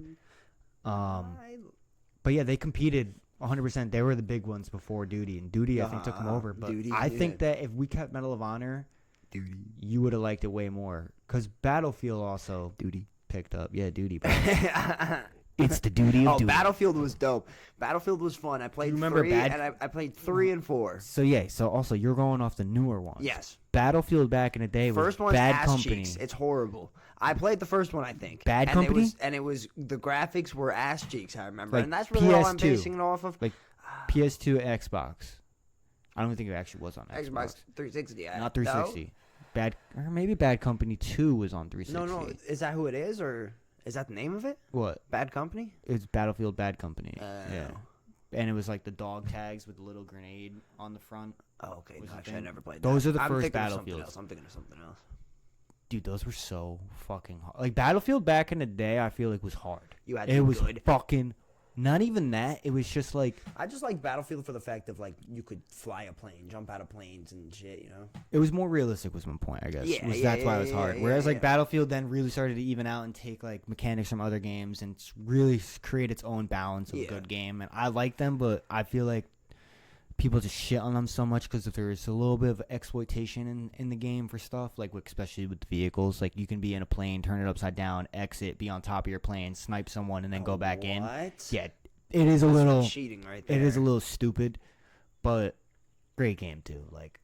But yeah, they competed 100%. They were the big ones before Duty, and Duty I think took them over. But Duty, I think that if we kept Medal of Honor, Duty, you would have liked it way more. Because Battlefield also picked up. Yeah, Duty. Bro. It's the duty of duty. Battlefield was dope. Battlefield was fun. I played 3, and I played 3 and 4. So yeah, so also you're going off the newer ones. Yes. Battlefield back in the day was first one's Bad ass Company. cheeks. It's horrible. I played the first one, I think. Bad Company? It was the graphics were ass cheeks, I remember. Like and that's really all I'm PS2. basing it off of. Like PS2, Xbox. I don't think it actually was on Xbox 360. Not 360. No? Or maybe Bad Company 2 was on 360. No. Is that who it is, or is that the name of it? What? Bad Company? It's Battlefield Bad Company. Yeah. And it was like the dog tags with the little grenade on the front. Oh, okay. Gosh, I never played those that. are the I'm first thinking Battlefields. I'm thinking of something else. Dude, those were so fucking hard. Like Battlefield back in the day, I feel like was hard. It was good. Fucking. Not even that. It was just like. I just like Battlefield for the fact of like you could fly a plane, jump out of planes and shit. You know. It was more realistic, was my point. I guess. Yeah. That's why it was hard. Whereas like Battlefield then really started to even out and take like mechanics from other games and really create its own balance of a good game. And I like them, but I feel like people just shit on them so much because if there's a little bit of exploitation in the game for stuff, like especially with the vehicles, like you can be in a plane, turn it upside down, exit, be on top of your plane, snipe someone, and then go back in. Yeah, it is a little cheating right there. It is a little stupid, but great game too. Like,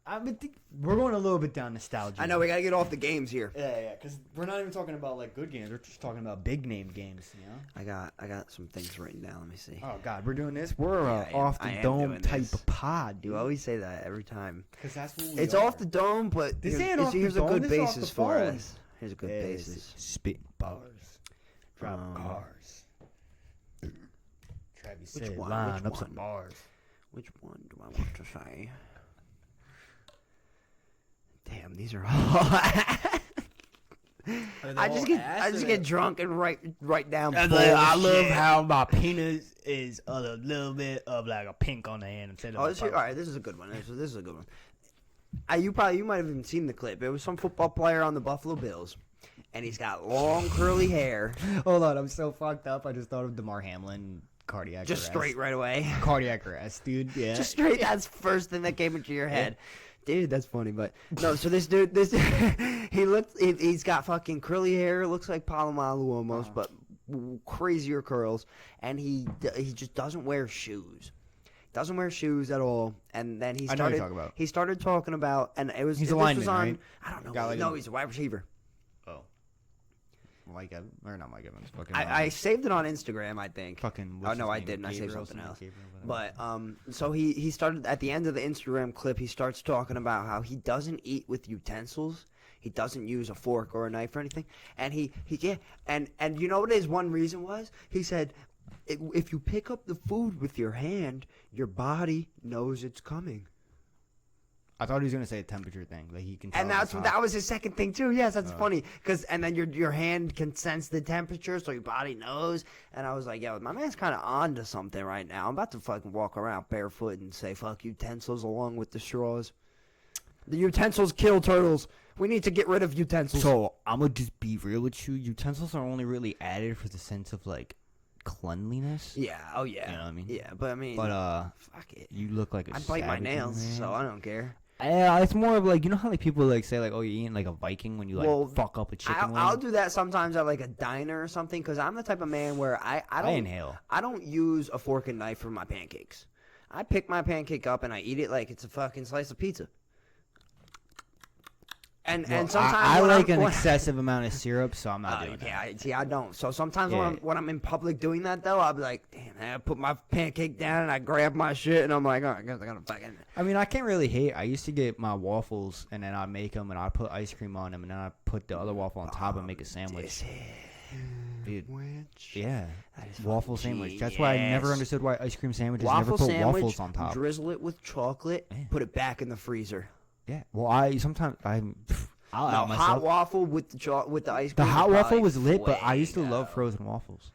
I mean, we're going a little bit down nostalgia. I know we gotta get off the games here. Yeah, because we're not even talking about like good games. We're just talking about big name games. You know. I got some things written down. Let me see. Oh God, we're doing this. We're off the dome type of pod, dude. You always say that every time. Because that's what it's off the dome, but this ain't off the dome. Here's a good this basis for us. Here's a good basis. Spitting bars, driving cars. Travis said, line up some bars. Which one do I want to say? Damn, these are all. I just get drunk and write down. I love how my penis is a little bit of like a pink on the end instead of. All right, this is a good one. This is a good one. You might have even seen the clip. It was some football player on the Buffalo Bills, and he's got long curly hair. Hold on, I'm so fucked up. I just thought of DeMar Hamlin. Cardiac just arrest. Straight right away. Cardiac arrest, dude. Yeah. Just straight. That's the first thing that came into your head. Dude, that's funny, but no. So this dude, he's got fucking curly hair, looks like Palomalu almost, but crazier curls, and he just doesn't wear shoes. Doesn't wear shoes at all, and then he started talking about, and it was he's a lineman, right? I don't know. No, he's a wide receiver. Oh. Mike Evans, or not Mike Evans. I saved it on Instagram, I think. Oh no, I didn't. I saved something else. But so he started at the end of the Instagram clip. He starts talking about how he doesn't eat with utensils. He doesn't use a fork or a knife or anything. And and you know what his one reason was? He said, if you pick up the food with your hand, your body knows it's coming. I thought he was gonna say a temperature thing, like he can. Tell and that was his second thing too. Yes, that's funny, and then your hand can sense the temperature, so your body knows. And I was like, yo, my man's kind of on to something right now. I'm about to fucking walk around barefoot and say fuck utensils along with the straws. The utensils kill turtles. We need to get rid of utensils. So I'm gonna just be real with you. Utensils are only really added for the sense of like cleanliness. Yeah. Oh yeah. You know what I mean? Yeah, but I mean, fuck it. You look like a. I bite my nails, so I don't care. Yeah, it's more of like, you know how like people like say like, oh, you're eating like a Viking when you like fuck up a chicken wing? I'll do that sometimes at like a diner or something, because I'm the type of man where I inhale. I don't use a fork and knife for my pancakes. I pick my pancake up and I eat it like it's a fucking slice of pizza. And sometimes I like an excessive amount of syrup, so I'm not doing that. Yeah, I don't. So sometimes when I'm in public doing that, though, I'll be like, damn, I put my pancake down and I grab my shit, and I'm like, oh, I guess I gotta fucking. I mean, I can't really hate. I used to get my waffles, and then I'd make them, and I'd put ice cream on them, and then I'd put the other waffle on top and make a sandwich. Dude, yeah. That is Waffle fucking sandwich. That's why I never genius. understood why ice cream sandwiches Waffle never put sandwich, waffles on top. drizzle it with chocolate, Yeah. put it back in the freezer. Yeah. Well, I'll out myself. Hot waffle with the ice The cream. hot is waffle probably was lit, but I used to fuego. love frozen waffles.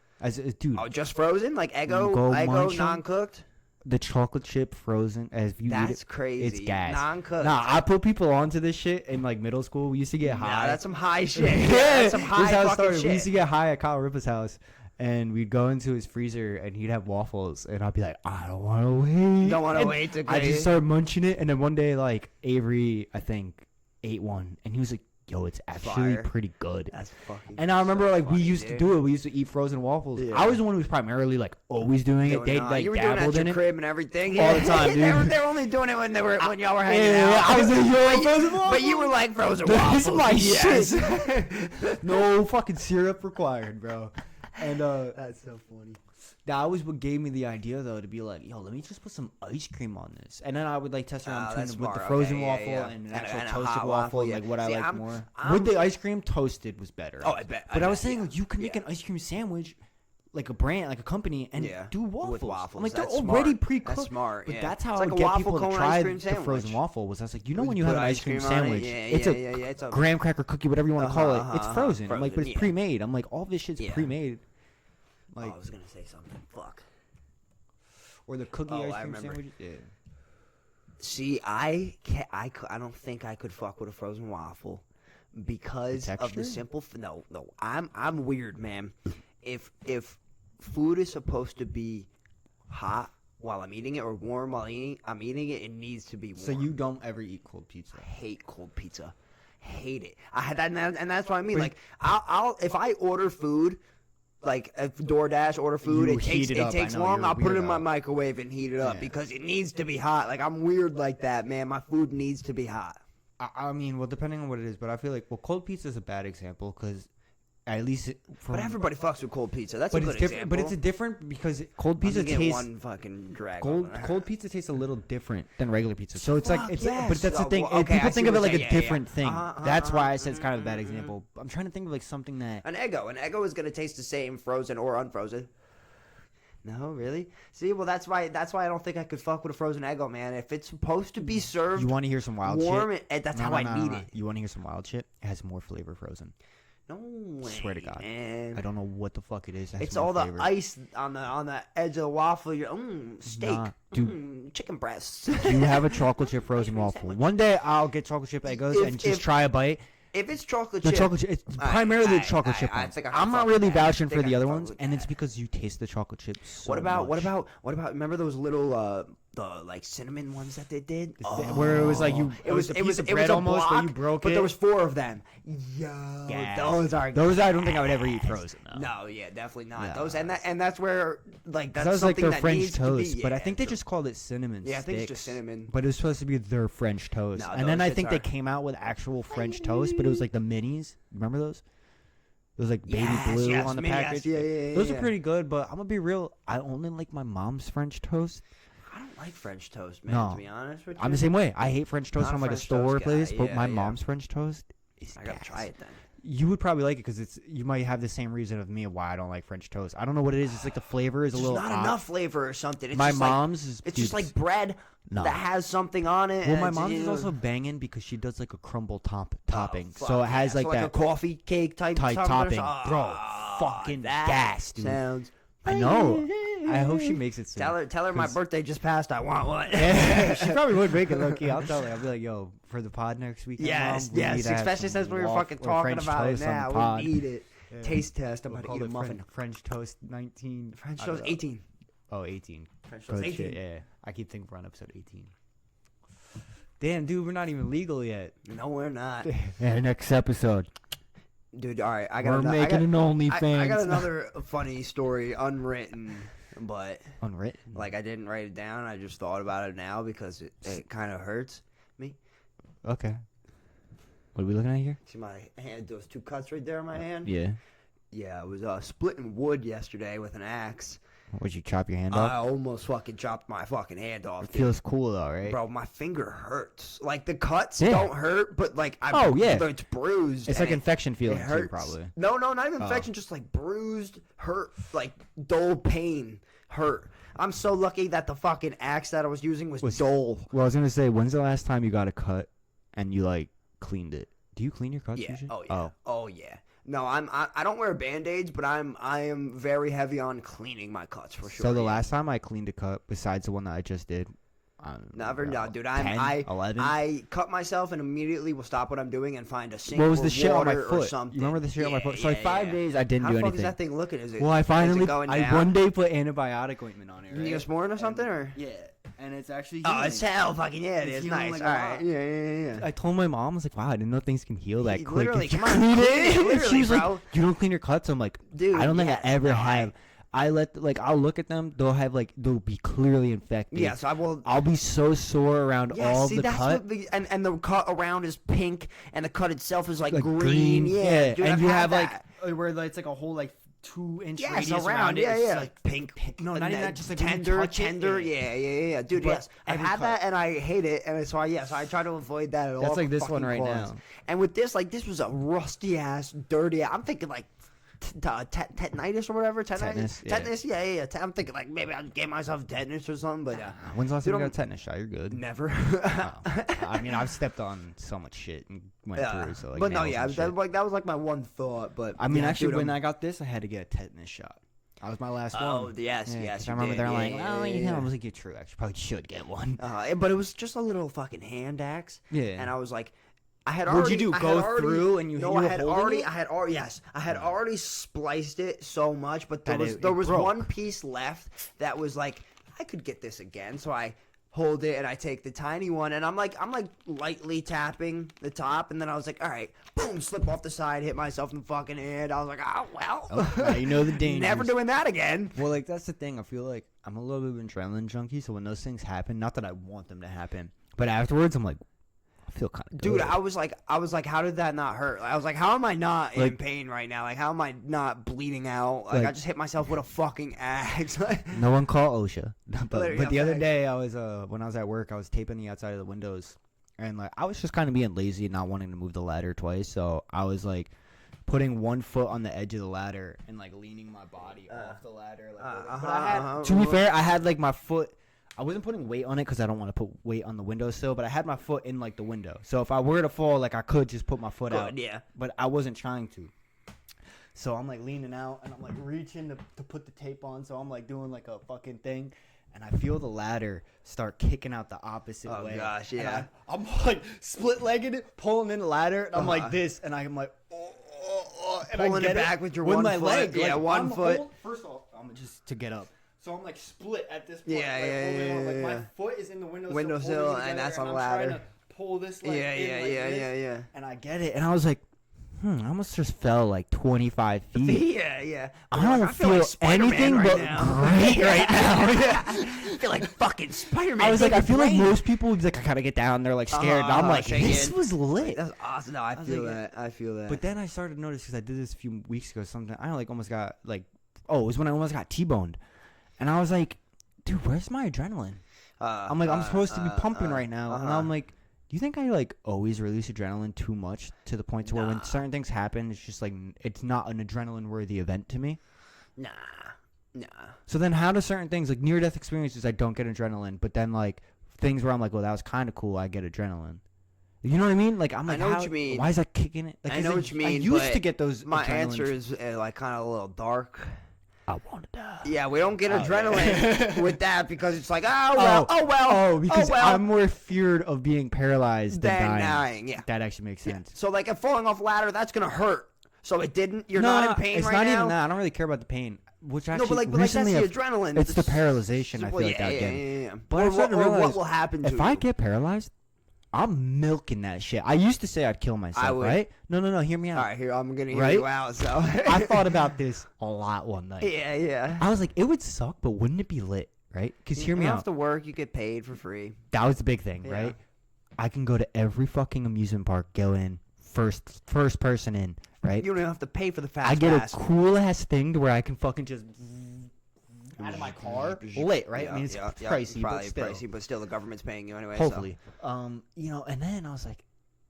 Dude, Oh, just frozen? Like Eggo, Go munch 'em. non-cooked? the chocolate chip frozen as you eat That's it, crazy. it's gas. Non-cooked. Nah, I put people onto this shit in like middle school. We used to get Nah, high. that's some high shit. Yeah, That's some this high is how it fucking started. shit. We used to get high at Kyle Ripa's house, and we'd go into his freezer, and he'd have waffles, and I'd be like, I don't want to wait. Don't want to And wait to I get just started munching it, and then one day, like Avery, I think, ate one, and he was like, "Yo, it's actually Fire. pretty good." That's fucking. And I remember, so like, we funny, used to dude. do it. We used to eat frozen waffles. Yeah. I was the one who was primarily like always doing it. Doing They it. like You were doing it at dabbled in your it. crib and everything. All the time, they, were, dude. they were only doing it when y'all were hanging Yeah, out. I was like, yo, but, frozen waffles. but you were like frozen This waffles. is my Yes. shit. No fucking syrup required, bro. And That's so funny. that was what gave me the idea, though, to be like, yo, let me just put some ice cream on this. And then I would like test around between that's with the smart. frozen Okay, waffle yeah. and an And actual a toasted hot waffle, waffle, yeah. like what I See, like I'm- more. I'm- With the ice cream, toasted was better. Oh, I bet. But I was bet, saying, yeah. like, you can make an ice cream sandwich, like a brand, like a company, and Yeah. do waffles. With waffles. I'm like, they're That's already smart. pre-cooked. That's smart, But yeah. that's how It's I like would a get waffle people to cone try ice cream the frozen sandwich. waffle. Was I was like, you know We when you put have an ice cream on it. sandwich, Yeah, it's yeah, a yeah, it's a graham cracker cookie, whatever you want to call it. It's frozen. I'm like, but frozen, it's yeah. pre-made. I'm like, all this shit's Yeah. pre-made. Oh, Like, I was gonna say something. Fuck. or the cookie Oh, ice I cream remember. sandwich. Yeah. See, I can't. I don't think I could fuck with a frozen waffle because of the texture? simple. No. I'm weird, man. If food is supposed to be hot while I'm eating it or warm while I'm eating it, it needs to be warm. So you don't ever eat cold pizza? I hate cold pizza. Hate it. I had that, and that's what I mean. Like, I'll if I order food, like if DoorDash order food, You it heat takes it up. I takes know, long. you're a I'll put it in my weirdo. microwave and heat it up Yeah. because it needs to be hot. Like I'm weird like that, man. My food needs to be hot. I mean, well, depending on what it is, but I feel like cold pizza is a bad example because at least from But everybody fucks with cold pizza. That's but a it's good different. example. But it's a different because cold I'm pizza gonna get tastes one fucking drag. cold pizza tastes a little different than regular pizza. So it's like Fuck, it's yes. but that's the Oh, thing. well, okay, People I see think of it what like you're a saying. Yeah, different yeah. thing. That's why I said it's kind of a bad example. I'm trying to think of like something that An Eggo is gonna taste the same frozen or unfrozen. No, really? See, well, that's why I don't think I could fuck with a frozen Eggo, man. If it's supposed to be served you want to hear some wild warm, shit. that's No, how no, I no, need no. it. You want to hear some wild shit? It has more flavor frozen. No way, Swear to God. man. I don't know what the fuck it is. It has It's more all the flavor. ice on the edge of the waffle. You're steak, Nah, dude. chicken breasts. You have a chocolate chip frozen cream waffle. sandwich. One day I'll get chocolate chip Eggos and just try a bite. If it's chocolate The chip, chocolate chip, it's primarily the chocolate chip I ones. think I can I'm not fuck with really that. I vouching think for I the can other fuck ones, with and it's that. because you taste the chocolate chips so what about much. remember those little the like cinnamon ones that they did? Where it was like It was a it piece was of it bread was a almost where you block, broke but it. there was 4 of them. Yo, Gas. those are I don't think I would ever eat frozen. No. No, yeah, definitely not. No. Those and that's where like that's That was like something their that French needs toast, to be, but I yeah, think they so- just called it cinnamon Yeah, I think it's sticks. just cinnamon. But it was supposed to be their French toast. No, And then those I shits think they are- came out with actual French toast, but it was like the minis. Remember those? Those like baby Yes, blue yes, on the mini- yes, package. yeah, Those yeah. are pretty good, but I'm gonna be real. I only like my mom's French toast. I don't like French toast, man. No. To be honest with you, I'm the same way. I hate French toast Not a from like a French store toast guy, place, but yeah, my yeah. mom's French toast is I gotta gas. try it then. You would probably like it because it's you might have the same reason of me of why I don't like French toast. I don't know what it is. It's like the flavor is There's a little not odd. enough flavor or something. It's My just like, mom's is it's just dude, like bread no. that has something on it. Well, and my it's, mom's you is know, also banging because she does like a crumble topping, fuck so it has yeah. like So that a coffee cake type topping, Oh, bro. Fucking that gas, dude. Sounds. I know. I hope she makes it soon. Tell her my 'Cause- birthday just passed. I want one. Yeah, she probably would make it low key. I'll tell her. I'll be like, yo, for the pod next week. Yes, Mom, we yes. need to have Especially some since we were waffle fucking or talking French about it toast on the now. pod. We need it. Yeah. Taste test. I'm We'll about to call eat a it muffin. French toast 19. French I don't toast know. 18. Oh, 18. French toast Good 18. shit, yeah. I keep thinking we're on episode 18. Damn, dude, we're not even legal yet. No, we're not. Yeah, next episode. Dude, all right. I got We're ano- making an OnlyFans. I got another funny story, unwritten, but Unwritten. like I didn't write it down. I just thought about it now because it kind of hurts me. Okay. What are we looking at here? See my hand, those 2 cuts right there on my hand? Yeah. Yeah, I was splitting wood yesterday with an axe, Would you chop your hand I off? almost fucking chopped my fucking hand off. It Dude. feels cool though, right? Bro, my finger hurts. Like the cuts Yeah. don't hurt, but like it's bruised. It's and like infection it feeling too, hurts. probably. No, not even infection. Just like bruised, hurt, like dull pain, hurt. I'm so lucky that the fucking axe that I was using was dull. Well, I was gonna say, when's the last time you got a cut and you like cleaned it? Do you clean your cuts Yeah. usually? Oh yeah. Oh yeah. No, I don't wear band-aids, but I am very heavy on cleaning my cuts for sure. So the last time I cleaned a cut, besides the one that I just did, Never, no, dude. 11? I cut myself and immediately will stop what I'm doing and find a sink What was or the shit on my water or foot? something. You remember the shit on my foot? So Yeah, like 5 days I didn't How do the fuck anything. is that thing looking? Is it? Well, I finally, going I down? one day put antibiotic ointment on it. Right? Neosporin or something, or? Yeah, and it's actually. Oh, it's hell fucking yeah, it It's is healing nice. like All a right, lot. yeah. I told my mom, I was like, wow, I didn't know things can heal that quick. Literally, if you come on, clean clean it. it, And literally, she was like, bro. you don't clean your cuts? I'm like, Dude, I don't think yeah, I ever no, have. I'll look at them. They'll be clearly infected. Yeah, so I will. I'll be so sore around all see, the that's cut. what and the cut around is pink, and the cut itself is like, Like green. Yeah, dude, and I've you had have that. like where it's like a whole like 2-inch Yes, radius around, it. yeah, It's yeah. like Pink. No, and not even then that. Just like when you touch it, tender. Yeah. Dude, But yes, I've every had cut. that, and I hate it, and so I try to avoid that at all. That's like this one fucking right costs. now. And with this, like this was a rusty ass, dirty. I'm thinking like tetanitis or whatever. Tetanus, yeah. Tetanus. Yeah. I'm thinking like maybe I'll get myself tetanus or something, but When's the last time you Dude, got a tetanus shot? You're good. never. Oh. I mean, I've stepped on so much shit and went through. So like, but no, nails yeah, and shit. that was like my one thought. But I mean, yeah, actually, dude, when I got this, I had to get a tetanus shot. That was my last one. Oh, yes, Yeah, yes. 'cause I you remember did. they're Yeah, like, yeah, oh, yeah, you yeah. know, I was like, you're true. Actually, probably should get one. But it was just a little fucking hand axe. Yeah. And I was like, I had What'd already. you do? I had Go already- through and you? No, you I were had holding already. it? I had already spliced it so much, but there That was it there was broke. one piece left that was like I could get this again. So I hold it and I take the tiny one and I'm like lightly tapping the top and then I was like, all right, boom, slip off the side, hit myself in the fucking head. I was like, oh well. Oh, now you know the dangers. Never doing that again. Well, like that's the thing. I feel like I'm a little bit of an adrenaline junkie, so when those things happen, not that I want them to happen, but afterwards, I'm like, I feel kind of Dude, I was like, how did that not hurt? I was like, how am I not in Like- pain right now? Like, how am I not bleeding out? Like, Like- I just hit myself with a fucking axe. No one call OSHA. but Literally, the other facts. day, I was when I was at work, I was taping the outside of the windows, and like I was just kind of being lazy and not wanting to move the ladder twice, so I was like putting one foot on the edge of the ladder and like leaning my body off the ladder. Like, but I had, to be fair, I had like my foot. I wasn't putting weight on it because I don't want to put weight on the windowsill, but I had my foot in like the window. So if I were to fall, like I could just put my foot out. Yeah. But I wasn't trying to. So I'm like leaning out and I'm like reaching to put the tape on. So I'm like doing like a fucking thing. And I feel the ladder start kicking out the opposite way. Oh, gosh, And yeah. I'm like split-legged it, pulling in the ladder. And I'm like this. And I'm like, and I Pulling get it back with your with one my foot. leg. Yeah, like, one I'm foot. First of all, I'm just to get up. So I'm like split at this point. Yeah, like, yeah, holding yeah, on. Like yeah. my foot is in the windowsill. Windowsill, holding it and together, that's on the I'm ladder. trying to pull this leg Yeah, in yeah, like yeah, this, yeah. And I get it. And I was like, I almost just fell like 25 feet. Yeah. I don't feel like Spider-Man anything right but now. great right now. I feel like fucking Spider-Man. I was like, I feel like Brain. most people would be like, I gotta get down. They're like scared. And I'm like, shaking. this was lit. That's awesome. No, I was feel like, that. I feel that. But then I started to notice because I did this a few weeks ago. Something I like almost got like, it was when I almost got T-boned, and I was like, dude, where's my adrenaline? I'm like, I'm supposed to be pumping right now, and I'm like, do you think I like always release adrenaline too much to the point to where when certain things happen, it's just like it's not an adrenaline worthy event to me? Nah. So then how do certain things like near death experiences I don't get adrenaline, but then like things where I'm like, well, that was kind of cool, I get adrenaline. You know what I mean? Like I'm like, know what you mean. Why is that kicking it? Like, I know what you mean. I used but to get those. My adrenaline answer is like kind of a little dark. I want to die. Yeah, we don't get Oh, adrenaline with that because it's like, oh well, because oh, well. I'm more feared of being paralyzed than Then dying. yeah. That actually makes sense. So like if falling off a ladder, that's gonna hurt. So it didn't. You're not in pain it's right not now. even that. I don't really care about the pain. Which actually, No, but like that's recently the I've- adrenaline. It's the paralyzation. I feel Well, like that getting. yeah. But I Or started to what realize will happen to if I you. get paralyzed, I'm milking that shit. I used to say I'd kill myself, would. right? No. Hear me out. All right, here I'm gonna hear Right? you out. So I thought about this a lot one night. yeah. I was like, it would suck, but wouldn't it be lit, right? Because hear me You out. have to work. You get paid for free. That was the big thing, Yeah. right? I can go to every fucking amusement park, go in first person in, right? You don't even have to pay for the fast I get pass. a cool ass thing to where I can fucking just out of my car, lit, right? I mean, it's pricey, probably but still. pricey, but still the government's paying you anyway. Hopefully. You know, and then I was like,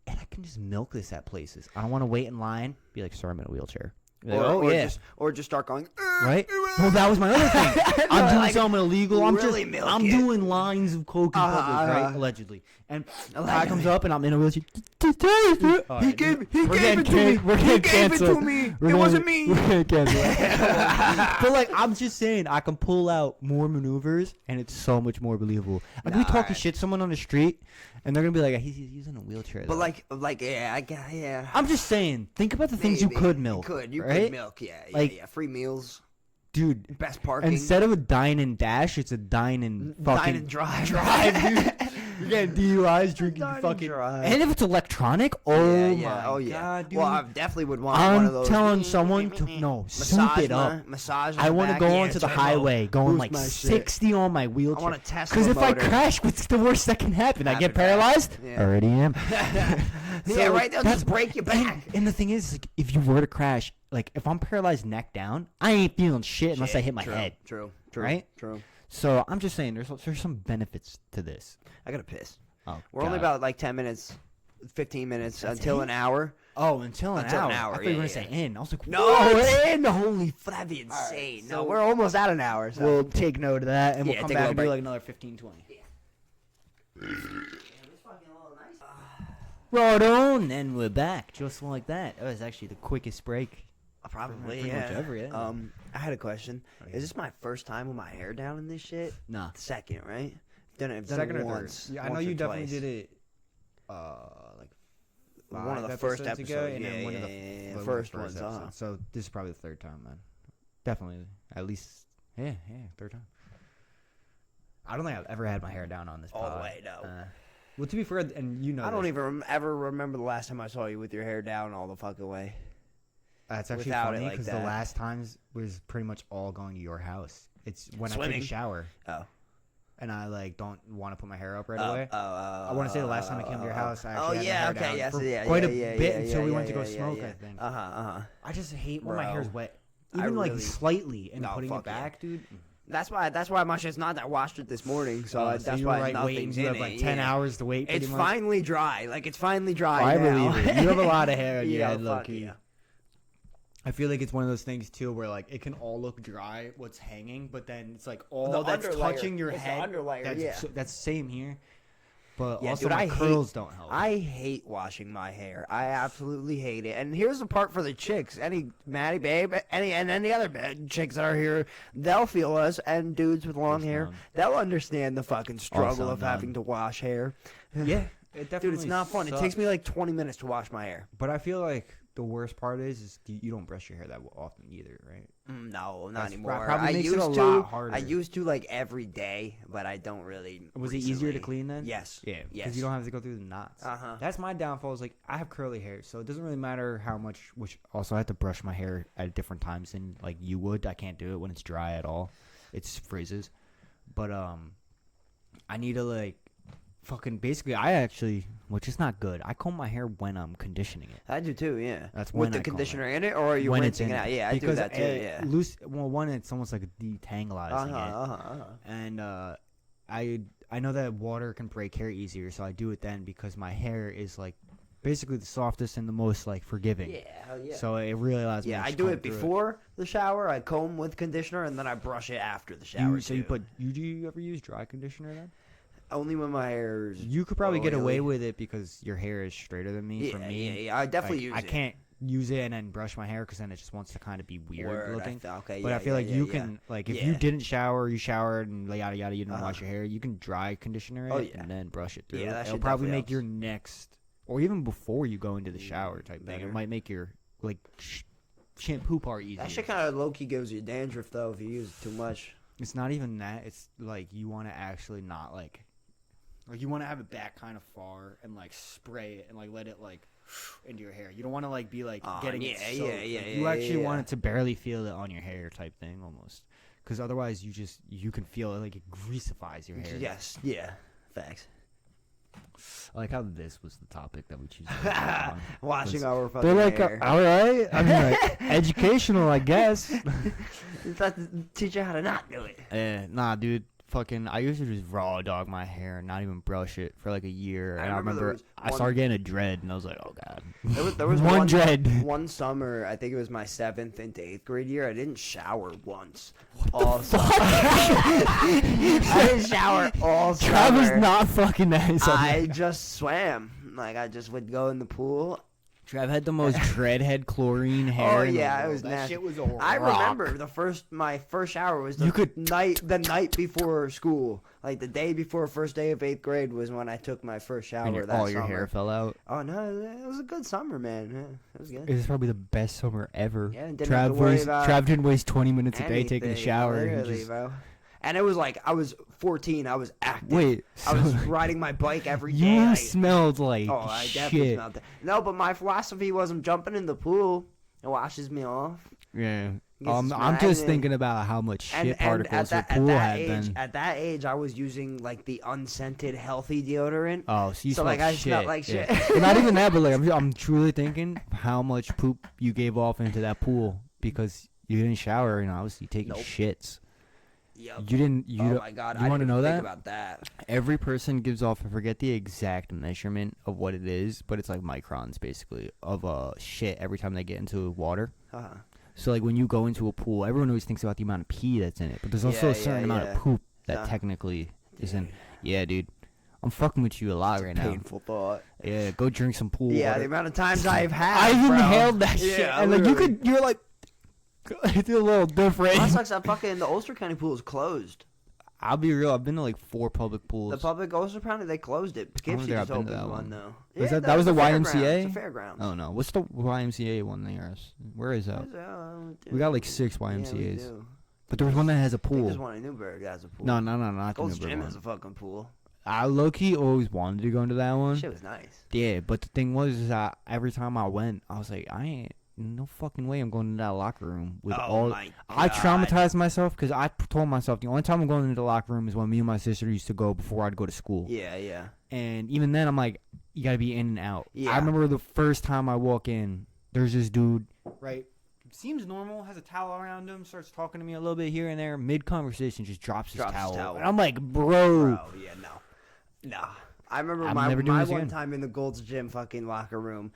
and I can just milk this at places. I don't want to wait in line. Be like, sorry, I'm in a wheelchair. Like, Or just start going, right? Well, that was my other thing. I'm doing something illegal. I'm doing lines of coke in public, right? Allegedly. And a guy comes up and I'm in a wheelchair. He gave it to me. It wasn't me. We're gonna cancel it. But like, I'm just saying, I can pull out more maneuvers and it's so much more believable. I can be talking shit to someone on the street and they're gonna be like, he's in a wheelchair. But yeah. I'm just saying, think about the things you could milk. You right? could milk, yeah. Free meals. Dude, best parking. Instead of a dine and dash, it's a dine and fucking dine and drive. Dude. You're getting DUIs, drinking fucking. And if it's electronic, God, dude. Well, I definitely would want one of those. I'm telling someone to soup it up. Massage. I want to go onto the highway, going like 60 on my wheelchair. I want a Tesla. Because if I crash, what's the worst that can happen? I get paralyzed. Already am. Yeah, right. They'll just break your back. And the thing is, like, if you were to crash, like if I'm paralyzed neck down, I ain't feeling shit unless I hit my head. True. Right? True. So I'm just saying, there's some benefits to this. I gotta piss. Oh, we're only about like 10 minutes, 15 minutes until an hour. Oh, until an hour. I thought you were gonna say in. I was like, no, in. Holy, that'd be insane. Right, so we're almost at an hour. So we'll take note of that, and we'll come back and do like another 15, 20. Yeah. Right on, and we're back, just like that. That was actually the quickest break. Probably, pretty much ever, yeah. I had a question. Is this my first time with my hair down in this shit? Nah. Second, right? I've done Second it or once. third. Yeah, I know you definitely did it. Like one of the first episodes ago, and then one of the first ones. So this is probably the third time, man. Definitely, at least, yeah, third time. I don't think I've ever had my hair down on this all pod. the way, no. Well, to be fair, and you know, I don't even ever remember the last time I saw you with your hair down all the fucking way. That's actually funny because the last times was pretty much all going to your house. It's when I take a shower. Oh. And I like don't want to put my hair up right away. I want to say the last time I came to your house, I actually had my hair down for quite a bit until we went to go smoke. I think. I just hate when my hair's wet, even like slightly, and putting it back, dude. That's why my shit's not that washed it this morning. So that's why nothing's in it. You have like 10 hours to wait. It's finally dry. Like it's finally dry. I now. believe it. You have a lot of hair in your head, low key. I feel like it's one of those things too where like it can all look dry what's hanging, but then it's like all that's touching your head. The underlayer, that's same here. But also dude, my curls don't help. I hate washing my hair. I absolutely hate it. And here's the part for the chicks. Any Maddie, babe, any other chicks that are here, they'll feel us. And dudes with long hair, they'll understand the fucking struggle of having to wash hair. Yeah, it definitely. Dude, it's not fun. It takes me like 20 minutes to wash my hair. But I feel like the worst part is you don't brush your hair that often either, right? No, not anymore. Probably makes it a lot harder. I used to like every day, but I don't really. Was it easier to clean then? Yes. Yeah. Because you don't have to go through the knots. That's my downfall. Is like I have curly hair, so it doesn't really matter how much. Which also I have to brush my hair at different times than like you would. I can't do it when it's dry at all. It freezes. But I need to like. Fucking basically, I actually, which is not good. I comb my hair when I'm conditioning it. I do too, yeah. That's with the conditioner in it, or are you rinsing it out? Yeah, I do that too. Yeah. One, it's almost like detangling it, and I know that water can break hair easier, so I do it then because my hair is like basically the softest and the most like forgiving. Yeah, hell yeah. So it really allows me. Yeah, I do it before the shower. I comb with conditioner, and then I brush it after the shower. Do you ever use dry conditioner then? Only when my hair is You could probably get away with it because your hair is straighter than me. Yeah, For me, I definitely use it. I can't use it and then brush my hair because then it just wants to kind of be weird looking. But I feel like you can, like, if you didn't shower, you showered and yada yada, you didn't wash your hair, you can dry conditioner it and then brush it through. Yeah, that it'll probably make your next, or even before you go into the shower type thing. It might make your like shampoo part easier. That shit kind of low key gives you dandruff though if you use it too much. It's not even that. It's like you want to actually not like you want to have it back kind of far and like spray it and like let it like into your hair. You don't want to like be like getting it soaked. You actually want it to barely feel it on your hair type thing almost, because otherwise you can feel it like it greasifies your hair. Yes, yeah, facts. I like how this was the topic that we choose. To talk on. Washing our fucking They're like, hair. all right. I mean, like, educational, I guess. It's not to teach you how to not do it. Nah, dude. Fucking, I used to just raw dog my hair and not even brush it for like a year. And I remember I started getting a dread, and I was like, oh god. There was one dread. One summer, I think it was my 7th into 8th grade year. I didn't shower once. I didn't shower all summer. Travis not fucking nice. I just swam. Like I just would go in the pool. Trav had the most dreadhead chlorine hair. Oh in the yeah, it world. was that nasty. shit was a I rock. remember my first shower was the night before school. Like the day before first day of 8th grade was when I took my first shower. And that all summer. your hair fell out. Oh no, it was a good summer, man. Yeah, it was good. It was probably the best summer ever. Yeah, and didn't have to worry about Trav didn't waste 20 minutes a day taking a anything, shower. literally, bro. And it was like I was 14. I was active. Wait, I was so riding my bike every day. you like, smelled like oh, I definitely shit. smelled that. No, but my philosophy was I'm jumping in the pool. It washes me off. Yeah. Gets I'm smacked just in. thinking about how much shit particles your at pool had age, then. At that age, I was using like the unscented, healthy deodorant. Oh, so you so smelled like I shit. smelled like shit. Yeah. But not even that, but like I'm truly thinking how much poop you gave off into that pool because you didn't shower and obviously taking Nope. shits. Yep. You didn't. You Oh don't- my god! You I want to didn't know think that? about that. Every person gives off, I forget the exact measurement of what it is, but it's like microns basically of shit every time they get into water. Uh-huh. So like when you go into a pool, everyone always thinks about the amount of pee that's in it, but there's also Yeah, a certain yeah, amount yeah. of poop that Uh, technically is in. Yeah, dude. I'm fucking with you a lot right now. Painful thought. Yeah, go drink some pool Yeah, water. the amount of times I've had. I've bro. inhaled that Yeah, shit, and like you literally. could, you're like, it's a little different. That sucks. That fucking the Ulster County pool is closed. I'll be real. I've been to like 4 public pools. The public Ulster County they closed it. I don't Poughkeepsie think I've just been to opened that one one. though. Was that was the fairgrounds, YMCA? The fairgrounds. Oh no, what's the YMCA one near us? Where is that? We got like 6 YMCA's, but there was one that has a I think pool. there's one in Newburgh that has a pool. No, not the Gold's Newburgh Gym one. has a fucking pool. I low key always wanted to go into that one. Shit was nice. Yeah, but the thing was, is that every time I went, I was like, I ain't no fucking way I'm going into that locker room with Oh all. my I God. traumatized myself because I told myself the only time I'm going into the locker room is when me and my sister used to go before I'd go to school. Yeah, yeah. And even then, I'm like, you gotta be in and out. Yeah. I remember the first time I walk in, there's this dude, right? Seems normal, has a towel around him, starts talking to me a little bit here and there. Mid conversation, just drops his towel. And I'm like, bro. Yeah, no. I remember I'm my never doing this one again. time in the Gold's Gym fucking locker room.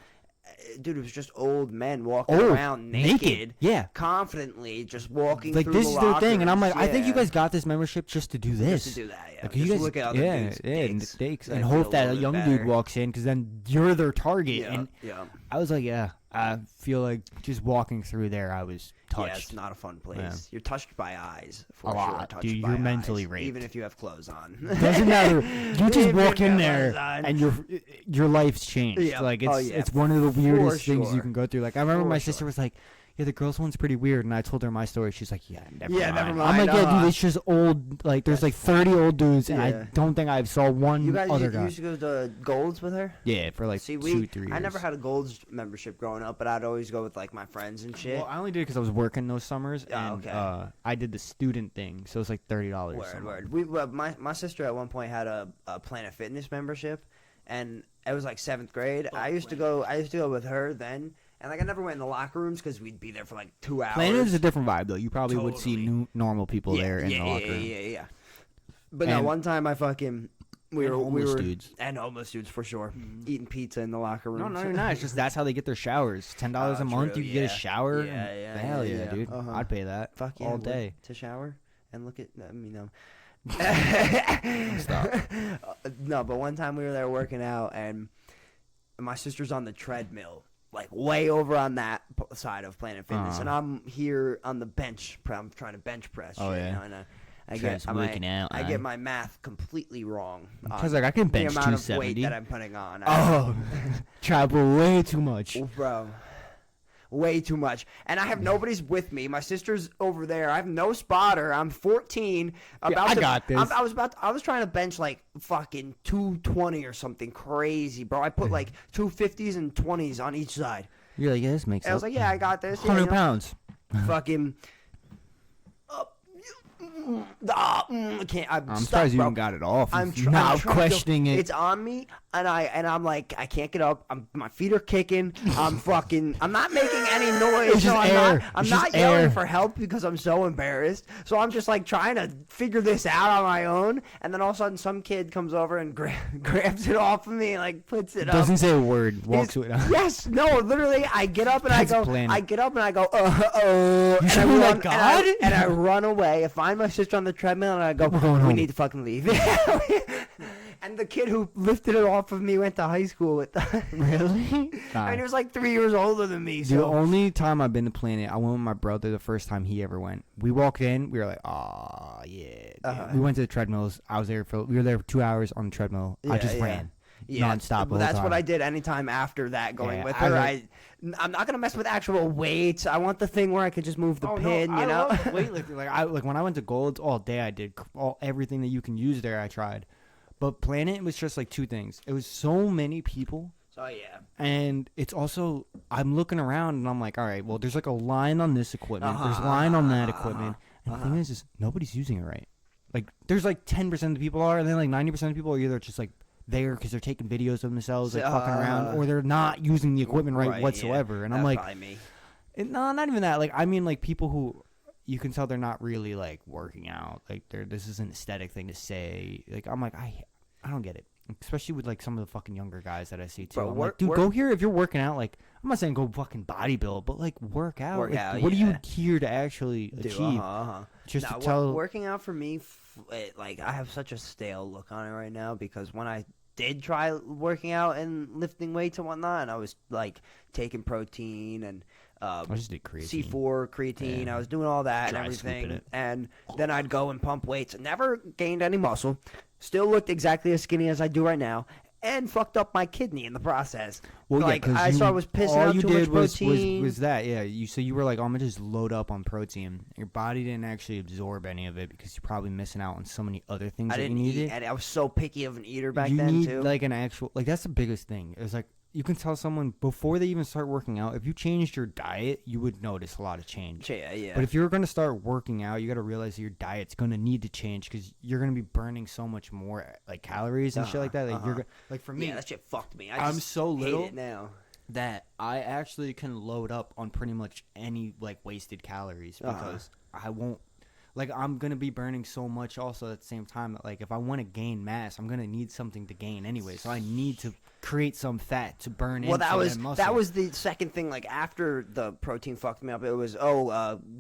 Dude, it was just old men walking Oh, around naked. Yeah. confidently, just walking Like, through this the is their thing. And I'm lockers. like, I think you Yeah. guys got this membership just to do this. Just to do that, yeah. Like, Just you guys, look at other dudes' dicks. dicks, They and feel hope a that a little young bit dude better. walks in because then you're their target. Yeah, And yeah. I was like, yeah, I feel like just walking through there, I was touched. Yeah, it's not a fun place. Yeah. You're touched by eyes for A sure. lot, Touched dude, by you're mentally eyes, raped. even if you have clothes on. Doesn't matter. You just Even walk if you in have there clothes on. and your life's changed. Yeah. Like it's Oh, yeah, it's one of the weirdest things you sure. can go through. Like I remember For my sure. sister was like, "Yeah, the girls one's pretty weird," and I told her my story. She's like, "Yeah, never Yeah, mind." never I'm mind, like, "Yeah, uh-huh. dude, it's just old. Like there's like 30 old dudes, and Yeah. I don't think I saw one You guys other you guy." used to go to Gold's with her? Yeah, for like See, 2-3 years. I never had a Gold's membership growing up, but I'd always go with like my friends and shit. Well, I only did it because I was working those summers, Oh, and okay. I did the student thing, so it's like $30. Word. My sister at one point had a Planet Fitness membership, and it was like 7th grade. I used to go with her then, and like I never went in the locker rooms because we'd be there for like 2 hours. Planet is a different vibe though. You probably would see Totally. normal people there in the locker room. Yeah. But no, And- one time I fucking we and were homeless dudes. and homeless dudes for sure eating pizza in the locker room. No, you're not. It's just that's how they get their showers. $10 a month, true, you get a yeah. shower. Yeah, Hell yeah, yeah, yeah. dude. Uh-huh. I'd pay that. Fuck yeah, all I would. day. To shower and look at no. Stop. No, but one time we were there working out, and my sister's on the treadmill, like way over on that side of Planet Fitness, and I'm here on the bench. I'm trying to bench press. Oh, shit, yeah. you know, and I Try's working out, I huh? get my math completely wrong. Because like I can bench the amount of weight 270. that I'm putting on. Oh, travel way too much. Bro. Way too much. And I have nobody's with me. My sister's over there. I have no spotter. I'm 14. I got this. I was trying to bench like fucking 220 or something crazy, bro. I put like 250s and 20s on each side. You're like, yeah, this makes And I was sense. like, yeah, I got this. Yeah, 100 you know. pounds. Fucking I can't. I'm stuck, surprised you bro. even got it off. I'm now trying questioning it. It's on me, and I'm like, I can't get up. My feet are kicking. I'm not making any noise. It's just I'm air. I'm It's not just yelling air. for help because I'm so embarrassed. So I'm just like trying to figure this out on my own. And then all of a sudden, some kid comes over and grabs it off of me and like puts it up. Doesn't say a word. Walks to it. Yes, no, literally, I get up and That's I go, Planet. I get up and I go, and I should be like, run, God? and I run away. I find my sister on the treadmill and I go, We're going we home. need to fucking leave. And the kid who lifted it off of me went to high school with the Really? Nah. and he was like 3 years older than me. The So only time I've been to Planet, I went with my brother the first time he ever went. We walked in, we were like, "Oh yeah." We went to the treadmills. We were there for 2 hours on the treadmill. I Yeah, just yeah. ran yeah, nonstop. But that's what I did anytime after that going Yeah, with I her. like- I'm not gonna mess with actual weights. I want the thing where I could just move the pin. I you know. love weightlifting. Like when I went to Gold's all day, I did everything that you can use there. I tried, but Planet was just like two things. It was so many people. So yeah. And it's also, I'm looking around and I'm like, all right, well, there's like a line on this equipment. There's a line on that equipment. And the thing is nobody's using it right. Like, there's like 10% of the people are, and then like 90% of people are either just like there because they're taking videos of themselves, like fucking around, or they're not using the equipment right whatsoever. Yeah. And That's I'm like, probably me. no, not even that. Like, I mean, like people who you can tell they're not really like working out. Like, this is an aesthetic thing to say. Like, I'm like, I don't get it. Especially with like some of the fucking younger guys that I see too. Bro, I'm like, dude, go here if you're working out. Like, I'm not saying go fucking bodybuild, but like work out. Work Like, out, what are yeah. you here to actually achieve? Just Nah, to tell. working out for me, like I have such a stale look on it right now because when I did try working out and lifting weights and whatnot, and I was like taking protein and I just did creatine. C4 creatine. Yeah. I was doing all that Dry and scooping everything, it. and then I'd go and pump weights. Never gained any muscle. Still looked exactly as skinny as I do right now. And fucked up my kidney in the process. Well, like, yeah, I was pissing all out you too did much protein. was that, yeah. So you were like, I'm gonna just load up on protein. Your body didn't actually absorb any of it because you're probably missing out on so many other things I that you didn't eat, needed. and I was so picky of an eater back you then need too. like an actual, like that's the biggest thing. It's like you can tell someone before they even start working out, if you changed your diet, you would notice a lot of change. Yeah. But if you're going to start working out, you got to realize that your diet's going to need to change because you're going to be burning so much more like calories and shit like that. Like you're like for me, yeah, that shit fucked me. I'm so hate little it now. that I actually can load up on pretty much any like wasted calories because I won't. Like, I'm going to be burning so much also at the same time that, like, if I want to gain mass, I'm going to need something to gain anyway. So I need to create some fat to burn Well, into that muscle. was the second thing. Like, after the protein fucked me up, it was,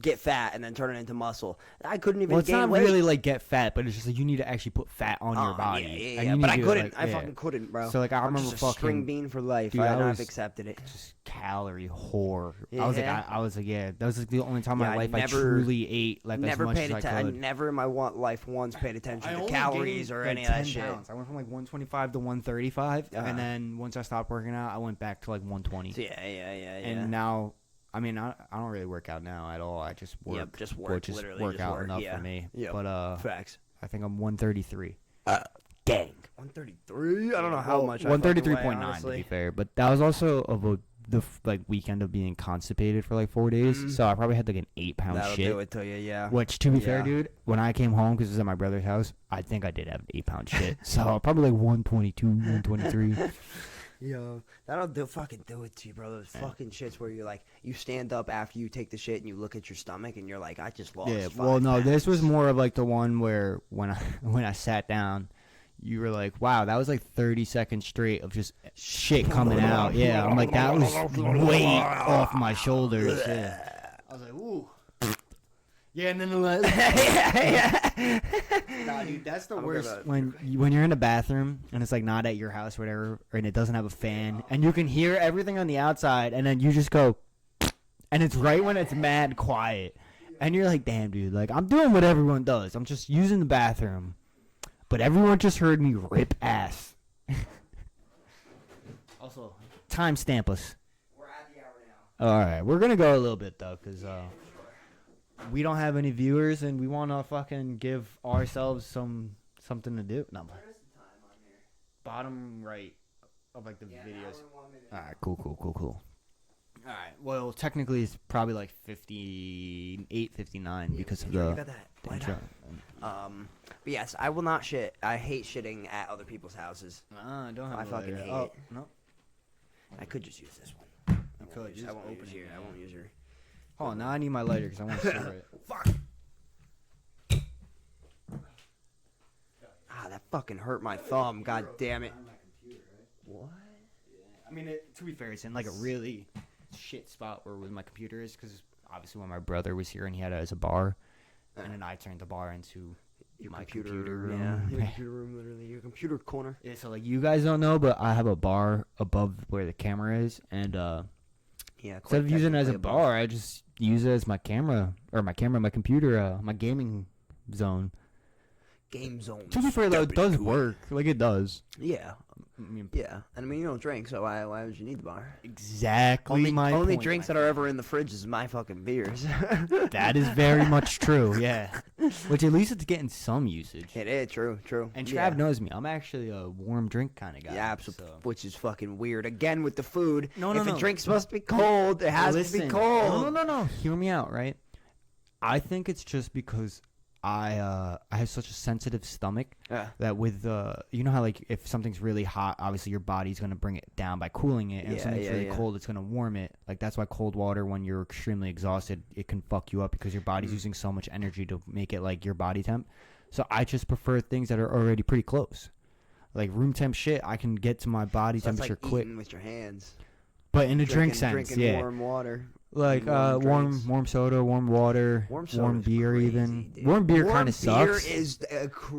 get fat and then turn it into muscle. I couldn't even Well, it's gain not weight. really, like, get fat, but it's just, like, you need to actually put fat on your body. Yeah. And you But need I to, couldn't. like, I yeah. fucking couldn't, bro. So, like, I I'm remember just a fucking... string bean for life. Dude, and I I've was accepted it. Just calorie whore. Yeah. I was like, yeah. That was, like, the only time in Yeah, my I life I never- truly ate, like, as Never much paid as I attention. I could. never in my life once paid attention I to only calories gained, or like, any of that 10 shit. pounds. I went from like 125 to 135, Uh-huh. and then once I stopped working out, I went back to like 120. Yeah. And now, I mean, I don't really work out now at all. I just work. Yep, just work, which is literally work just out work, enough yeah. for me. Yep. But Facts. I think I'm 133. Gang. 133. I don't know how much. 133.9 to honestly. be fair, but that was also of the weekend of being constipated for like 4 days. So I probably had like an 8-pound That'll shit. do it to you, yeah. Which, to be fair, Yeah. dude, when I came home, because it was at my brother's house, I think I did have an 8-pound shit. So probably like 122, 123. Yo, that'll fucking do it to you, bro. Those fucking shits where you're like, you stand up after you take the shit and you look at your stomach and you're like, I just lost. Yeah, 5 well, no, this was pounds. more of like the one where when I sat down, you were like, wow, that was like 30 seconds straight of just shit coming out. Yeah, I'm like, that was weight off my shoulders. Yeah. I was like, ooh. Yeah, and then the nah, dude, that's the worst when you're in a bathroom and it's like not at your house or whatever, and it doesn't have a fan, and you can hear everything on the outside, and then you just go, and it's right when it's mad quiet, and you're like, damn, dude, like I'm doing what everyone does. I'm just using the bathroom, but everyone just heard me rip ass. Also, timestamp us. We're at the hour now. All right, we're gonna go a little bit though, cause we don't have any viewers, and we want to fucking give ourselves something to do. No, Where is the time on here? bottom right of like the videos. Hour and 1 minute. All right, cool. All right. Well, technically, it's probably like 58, 59 because of the got that. intro. But yes, I will not shit. I hate shitting at other people's houses. I don't have I a fucking lighter. hate Oh, it. No. I could just use this one. Just I won't open use it, here. I man. won't use her. Hold on. Now I need my lighter because I want to cigarette. Fuck. Ah, that fucking hurt my thumb. God damn it. What? I mean, to be fair, it's in like a really shit spot where my computer is because obviously when my brother was here and he had it as a bar, and then I turned the bar into Your my computer room. Yeah, your computer room, literally. Your computer corner. Yeah, so like you guys don't know, but I have a bar above where the camera is, and Yeah. instead of using it as a bar, I just use it as my camera, my computer, my gaming zone. Game zone. To be fair, though, it does work. Like, it does. Yeah. I mean, Yeah. And I mean, you don't drink, so why would you need the bar? exactly my Only point, drinks my that are ever in the fridge is my fucking beers. That is very much true, yeah. Which at least it's getting some usage. It is true. And Trav yeah. knows me. I'm actually a warm drink kind of guy. Yeah, absolutely. Which is fucking weird. Again, with the food. No, if a drink's supposed to be cold, it has to be cold. No. Hear me out, right? I think it's just because I have such a sensitive stomach that with you know how like if something's really hot, obviously your body's gonna bring it down by cooling it, and if something's really cold, it's gonna warm it. Like that's why cold water, when you're extremely exhausted, it can fuck you up because your body's using so much energy to make it like your body temp. So I just prefer things that are already pretty close, like room temp shit. I can get to my body temperature like quick, eating with your hands. but in a drink sense, drinking yeah. warm water. Like warm soda, warm water, warm beer, crazy, even dude. warm beer kind of sucks. Beer is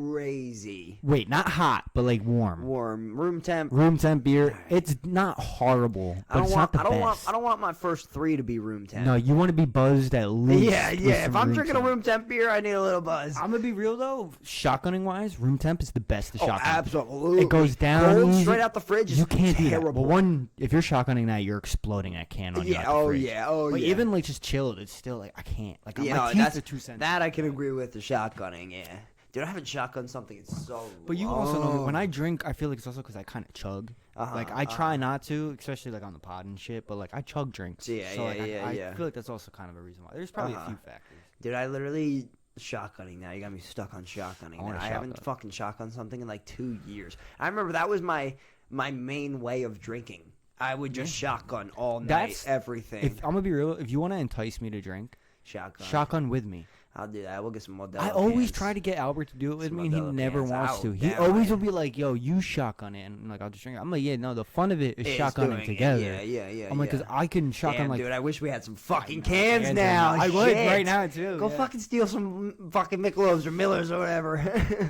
crazy. Wait, not hot, but like warm. Warm room temp. Room temp beer. It's not horrible, but it's not the best. I don't want my first 3 to be room temp. No, you want to be buzzed at least. Yeah. with If some I'm drinking temp. a room temp beer, I need a little buzz. I'm gonna be real though. Shotgunning wise, room temp is the best to shotgun. Absolutely. It goes down cold easy. straight out the fridge. You can't do that. terrible. Well, one, if you're shotgunning that, you're exploding that can on you. Yeah. out the fridge. Oh But yeah. even like just chilled, it's still like I can't. Like Yeah, my no, teeth that's- are too sensitive. that I can agree with the shotgunning. Yeah. Dude, I haven't shotgunned something in so But you also know when I drink, I feel like it's also because I kind of chug. Like I try not to, especially like on the pod and shit. But like I chug drinks. Yeah, so, like, yeah, I yeah. feel like that's also kind of a reason why. There's probably a few factors. Dude, I literally shotgunning now. You got me stuck on shotgunning. wanna I haven't shotgun. fucking shotgunned something in like 2 years. I remember that was my main way of drinking. I would just shotgun all night, That's- everything. If I'm gonna be real, if you want to entice me to drink, shotgun with me. I'll do that. We'll get some Modelo I always cans. try to get Albert to do it with Some me, and he Modelo never cans. wants Oh, to. He damn, always I- will be like, "Yo, you shotgun it," and like I'll just drink it. I'm like, "Yeah, no, the fun of it is It's shotgunning doing it. together." Yeah. I'm like, "Cause I can shotgun Damn, like." dude, I wish we had some fucking cans cans now. I would Shit. right now too. Go yeah. fucking steal some fucking Michelob's or Millers or whatever.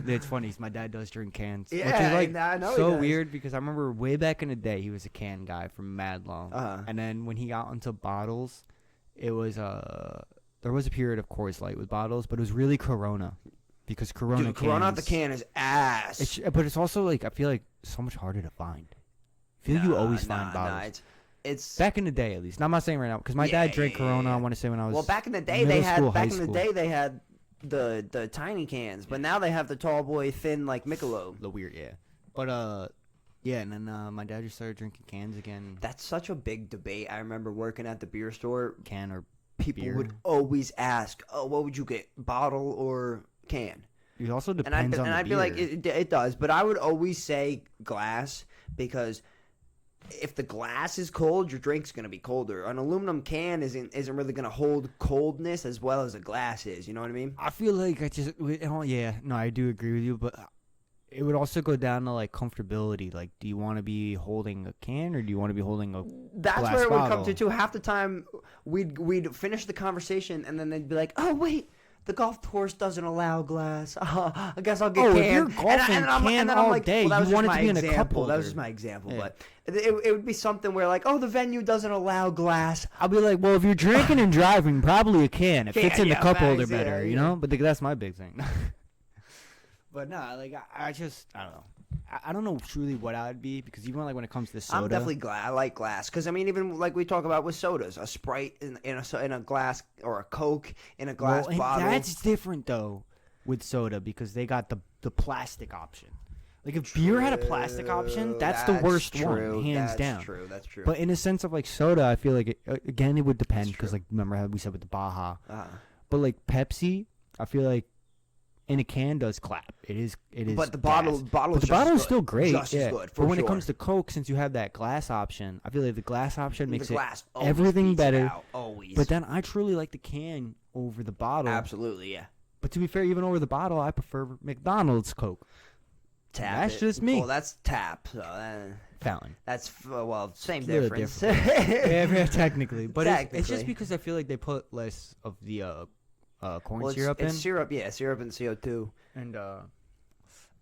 It's funny. My dad does drink cans, which Yeah, is like I know he so does. weird because I remember way back in the day he was a can guy from mad long, Uh-huh. and then when he got into bottles, it was there was a period of Coors Light with bottles, but it was really Corona, because Corona Dude, Corona out the cans- can is ass. But it's also like I feel like so much harder to find. I feel you always find bottles. It's Back in the day, at least. Now, I'm not saying right now because my dad drank Corona. I want to say when I was well, back in the day middle school, high school. they had the tiny cans, but now they have the tall boy thin like Michelob. The weird, yeah. But yeah, and then my dad just started drinking cans again. That's such a big debate. I remember working at the beer store. Can or People beer. would always ask, "Oh, what would you get, bottle or can?" It also And depends on the I'd be beer. like, it does, but I would always say glass because if the glass is cold, your drink's gonna be colder. An aluminum can isn't really gonna hold coldness as well as a glass is. You know what I mean? I feel like I do agree with you, but it would also go down to like comfortability. Like, do you want to be holding a can or do you want to be holding a That's glass where it would bottle? come to too. Half the time, we'd finish the conversation and then they'd be like, "Oh wait, the golf course doesn't allow glass. I guess I'll get Oh, can." if you're golfing can all day, that was you just want it to my be in a example. cup holder. That was just my example, Yeah. but it would be something where like, "Oh, the venue doesn't allow glass." I'll be like, well, if you're drinking and driving, probably a can. It Can, fits in the yeah, cup facts, holder yeah, better, you yeah. know? But that's my big thing. But no, like I just I don't know. I don't know truly what I would be because even like when it comes to soda, I'm definitely glad. I like glass because I mean, even like we talk about with sodas, a Sprite in a glass or a Coke in a glass and bottle. that's different though with soda because they got the plastic option. Like if beer had a plastic option, that's the worst one, hands down. That's true. But in a sense of like soda, I feel like again it would depend because like remember how we said with the Baja. But like Pepsi, I feel like in a can does clap. It is. But the bottle is still great. Just as good. But when it comes to Coke, since you have that glass option, I feel like the glass option makes always everything beats better. it out, always. But then I truly like the can over the bottle. Absolutely, yeah. But to be fair, even over the bottle, I prefer McDonald's Coke. That's just me. Well, that's tap. So Fountain. That's same It's a little difference. Yeah, technically, but Technically. it's just because I feel like they put less of the corn syrup in. It's syrup, yeah, syrup and CO2. And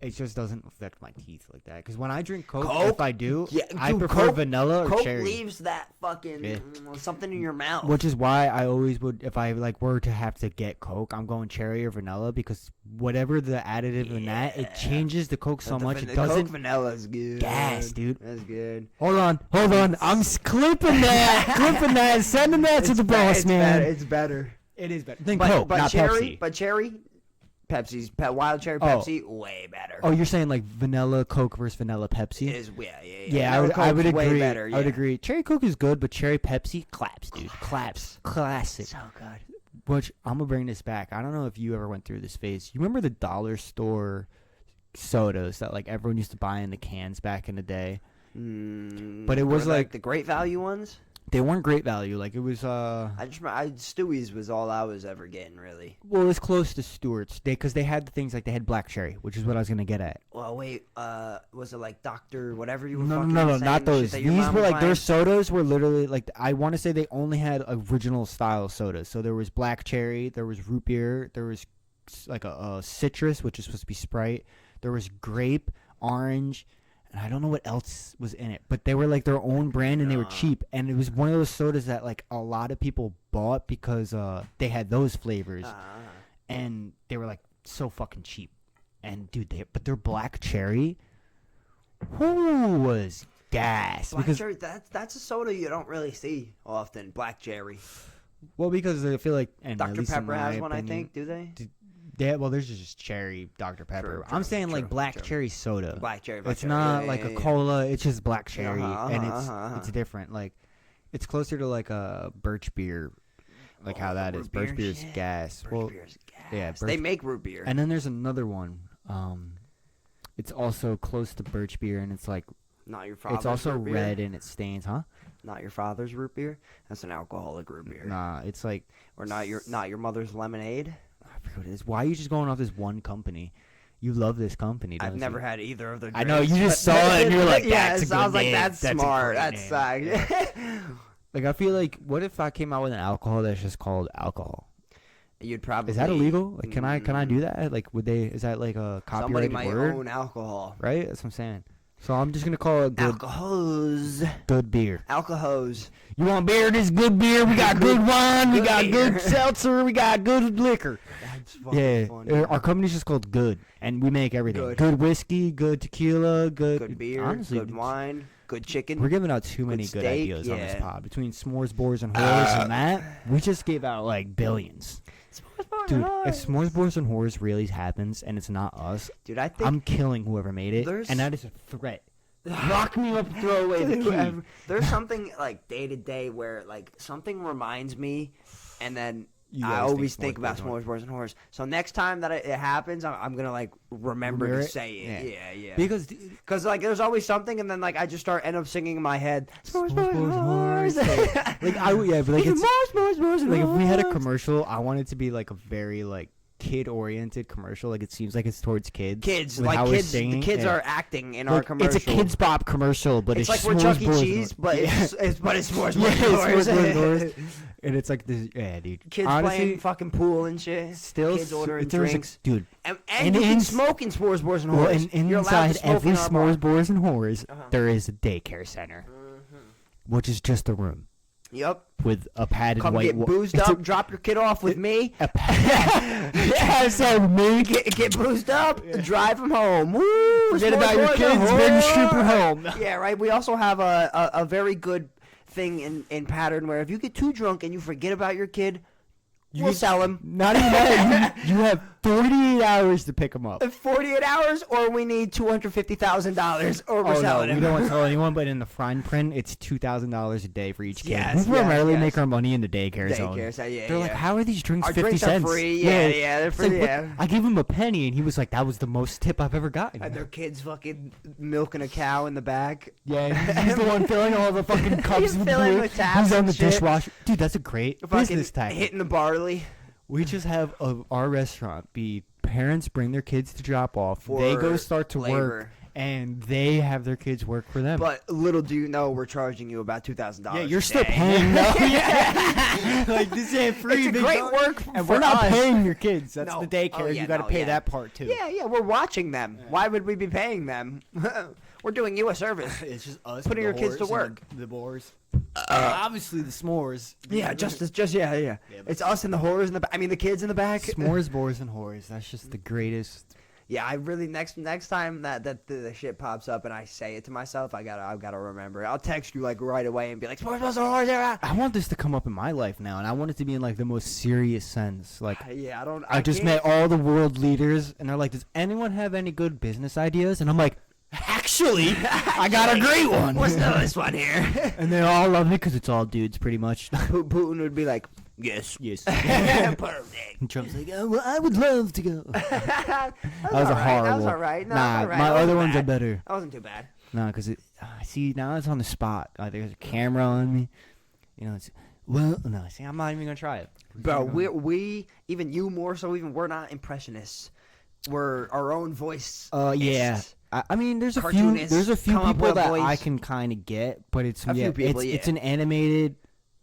it just doesn't affect my teeth like that. Because when I drink Coke, Coke? if I do, Yeah, I dude, prefer Coke- vanilla or Coke cherry. leaves that fucking something in your mouth. Which is why I always would, if I like were to have to get Coke, I'm going cherry or vanilla because whatever the additive in that, it changes the Coke so much. It doesn't. Coke vanilla is good. Gas, dude. That's good. Hold on. I'm clipping that, sending that to the boss, man. It's better. It is better than Coke, not cherry, Pepsi. But cherry, Pepsi's wild cherry Pepsi, way better. Oh, you're saying like vanilla Coke versus vanilla Pepsi? It is, yeah. Yeah, Vanilla I would Coke's way agree. better, I would yeah. agree. Cherry Coke is good, but cherry Pepsi claps, dude. Claps. Classic. So good. Which I'm gonna bring this back. I don't know if you ever went through this phase. You remember the dollar store sodas that like everyone used to buy in the cans back in the day? But it was like the great value ones. they weren't great value. Like it was I just remember Stewie's was all I was ever getting, really. well, it was close to Stewart's. Because they had the things like they had black cherry, which is what I was gonna get at. Well, wait, was it like Dr. whatever you were No, fucking no, saying, not shit those. that your These mom were was like their buying? sodas were literally like I want to say they only had original style sodas. So there was black cherry, there was root beer, there was like a citrus, which is supposed to be Sprite. There was grape, orange, and I don't know what else was in it. But they were like their own brand and they were cheap. And it was one of those sodas that like a lot of people bought because they had those flavors, and they were like so fucking cheap. And dude, but their black cherry, who was gas? Black because cherry, that's a soda you don't really see often. Black cherry. well, because I feel like and at Dr. least in Pepper has my one, I opinion- think. Do they? Yeah, well, there's just cherry Dr. Pepper. I'm saying like black cherry soda. Black cherry. It's not like a cola. It's just black cherry, and Uh-huh. it's different. Like it's closer to like a birch beer, like how that is. root Birch beer beer is shit. gas. Birch Well, beer is gas. yeah, They birch- make root beer. and then there's another one. It's also close to birch beer, and it's like Not your father's it's also root beer? red and it stains, huh? Not your father's root beer. That's an alcoholic root beer. Nah, it's like Or not your mother's lemonade. I forget what it is. Why are you just going off this one company? You love this company. I've don't never you? had either of their I know, drinks, you just but- saw it and you're like, yeah, that's a so I was good like, name. that's That's a smart. great That's name. Like I feel like, what if I came out with an alcohol that's just called alcohol? You'd probably. Is that illegal? Like, can I do that? Like, would they? Is that like a Somebody copyrighted might word? own alcohol. Right? That's what I'm saying. So I'm just gonna call it good beer. Alcohols. You want beer? This is good beer. We got good wine. We Good got beer. good seltzer. We got good liquor. That's fucking Yeah, funny. our company's just called Good, and we make everything. Good. Good whiskey, good tequila, Good beer. Honestly, Good wine. Good chicken. we're giving out too many good steak, ideas on this yeah. pod. Between s'mores, boars, and whores, and that, we just gave out like billions. Dude, if s'mores, boars, and whores really happens, and it's not us, Dude, I think I'm killing whoever made it, There's- and that is a threat. Lock me up, throw away the key. there's something like day to day where like something reminds me, and then You I always always think think about s'mores, s'mores, boars, and whores. So next time that it happens, I'm gonna like remember Remember to it? say it. Yeah. Yeah. Because like there's always something, and then like I just end up singing in my head. S'mores, S'mores, boars, boars, and whores. whores. like but like Even it's more s'mores, boars, and like if we had a whores. commercial, I want it to be like a very like kid-oriented commercial. Like it seems like it's towards kids. Kids, with like how we're kids, the singing. kids Yeah. are acting in our Like, commercial. it's a kids bop commercial, but It's it's like we're s'mores, Chuck E. boars, and Cheese, whores. but Yeah. it's s'mores, Yeah, boars, and s'mores, boars, and whores. whores. And it's like this, yeah, dude. Kids Honestly, playing fucking pool and shit. still, kids ordering if there was a- drinks. dude. And And you can in- smoke in s'mores, boars, and Well, whores. and You're allowed to inside smoke every in our bar. s'mores, boars, and whores, Uh-huh. there is a daycare center, which is just a room Yep. with a padded Come white get wall. boozed up, drop your kid off with me. A padded. So me. Get boozed up, drive him home. Woo! Forget s'mores, about your boys, kids. and Bring your stripper whores. home. Yeah, right. We also have a very good thing in pattern where if you get too drunk and you forget about your kid, we'll sell him. Not even that. You have 48 48 hours to pick them up. 48 hours, or we need $250,000, or we're selling we him. don't want to tell anyone, but in the fine print, it's $2,000 a day for each kid. Yes, We primarily yes. make our money in the daycare zone. Daycare, so yeah, They're like, yeah. how are these drinks Our 50 drinks cents? are free. Yeah, they're It's free. like, Yeah. I gave him a penny, and he was like, that was the most tip I've ever gotten. And their kids fucking milking a cow in the back. Yeah, he's the one filling all the fucking cups He's with filling beer. the taps He's on and the shit. dishwasher. Dude, that's a great Fucking business tactic. hitting the barley. We just have our restaurant be parents bring their kids to drop off. For they go start to labor. work, and they have their kids work for them. But little do you know, we're charging you about $2,000. yeah, you're a still day. paying though. Yeah. Like this ain't free. It's a big great dog. work and for we're not us. paying your kids. That's No. the daycare. Oh, yeah, you got to no, pay yeah. that part too. Yeah, we're watching them. Why would we be paying them? We're doing you a service. It's just us Putting your kids to work. The boars. Obviously the s'mores. Yeah, yeah. It's us and the whores in the back. I mean, the kids in the back. S'mores, boars, and whores. That's just the greatest. Yeah, I really next time that the shit pops up and I say it to myself, I've gotta remember it. I'll text you like right away and be like, "Sports Bus whores, yeah." I want this to come up in my life now, and I want it to be in like the most serious sense. Like, Yeah, I just can't- met all the world leaders, and they're like, "Does anyone have any good business ideas?" And I'm like, "Actually, I got a great one." What's this one here? And they all love me because it's all dudes, pretty much. Putin would be like, "Yes, Yes. perfect." And Trump's like, "Oh, well, I would love to go." That was a horrible. That was all right. No, Nah, all right. my That other wasn't ones are bad. better. That wasn't too bad. No, because see, now it's on the spot. Like, there's a camera on me. You know, it's well, no. See, I'm not even gonna try it. Bro, we even you more so. Even we're not impressionists. We're our own voice. Yeah. I mean, there's a few Cartoonists come up people with a that voice. I can kind of get, but it's A few people, it's yeah. an animated,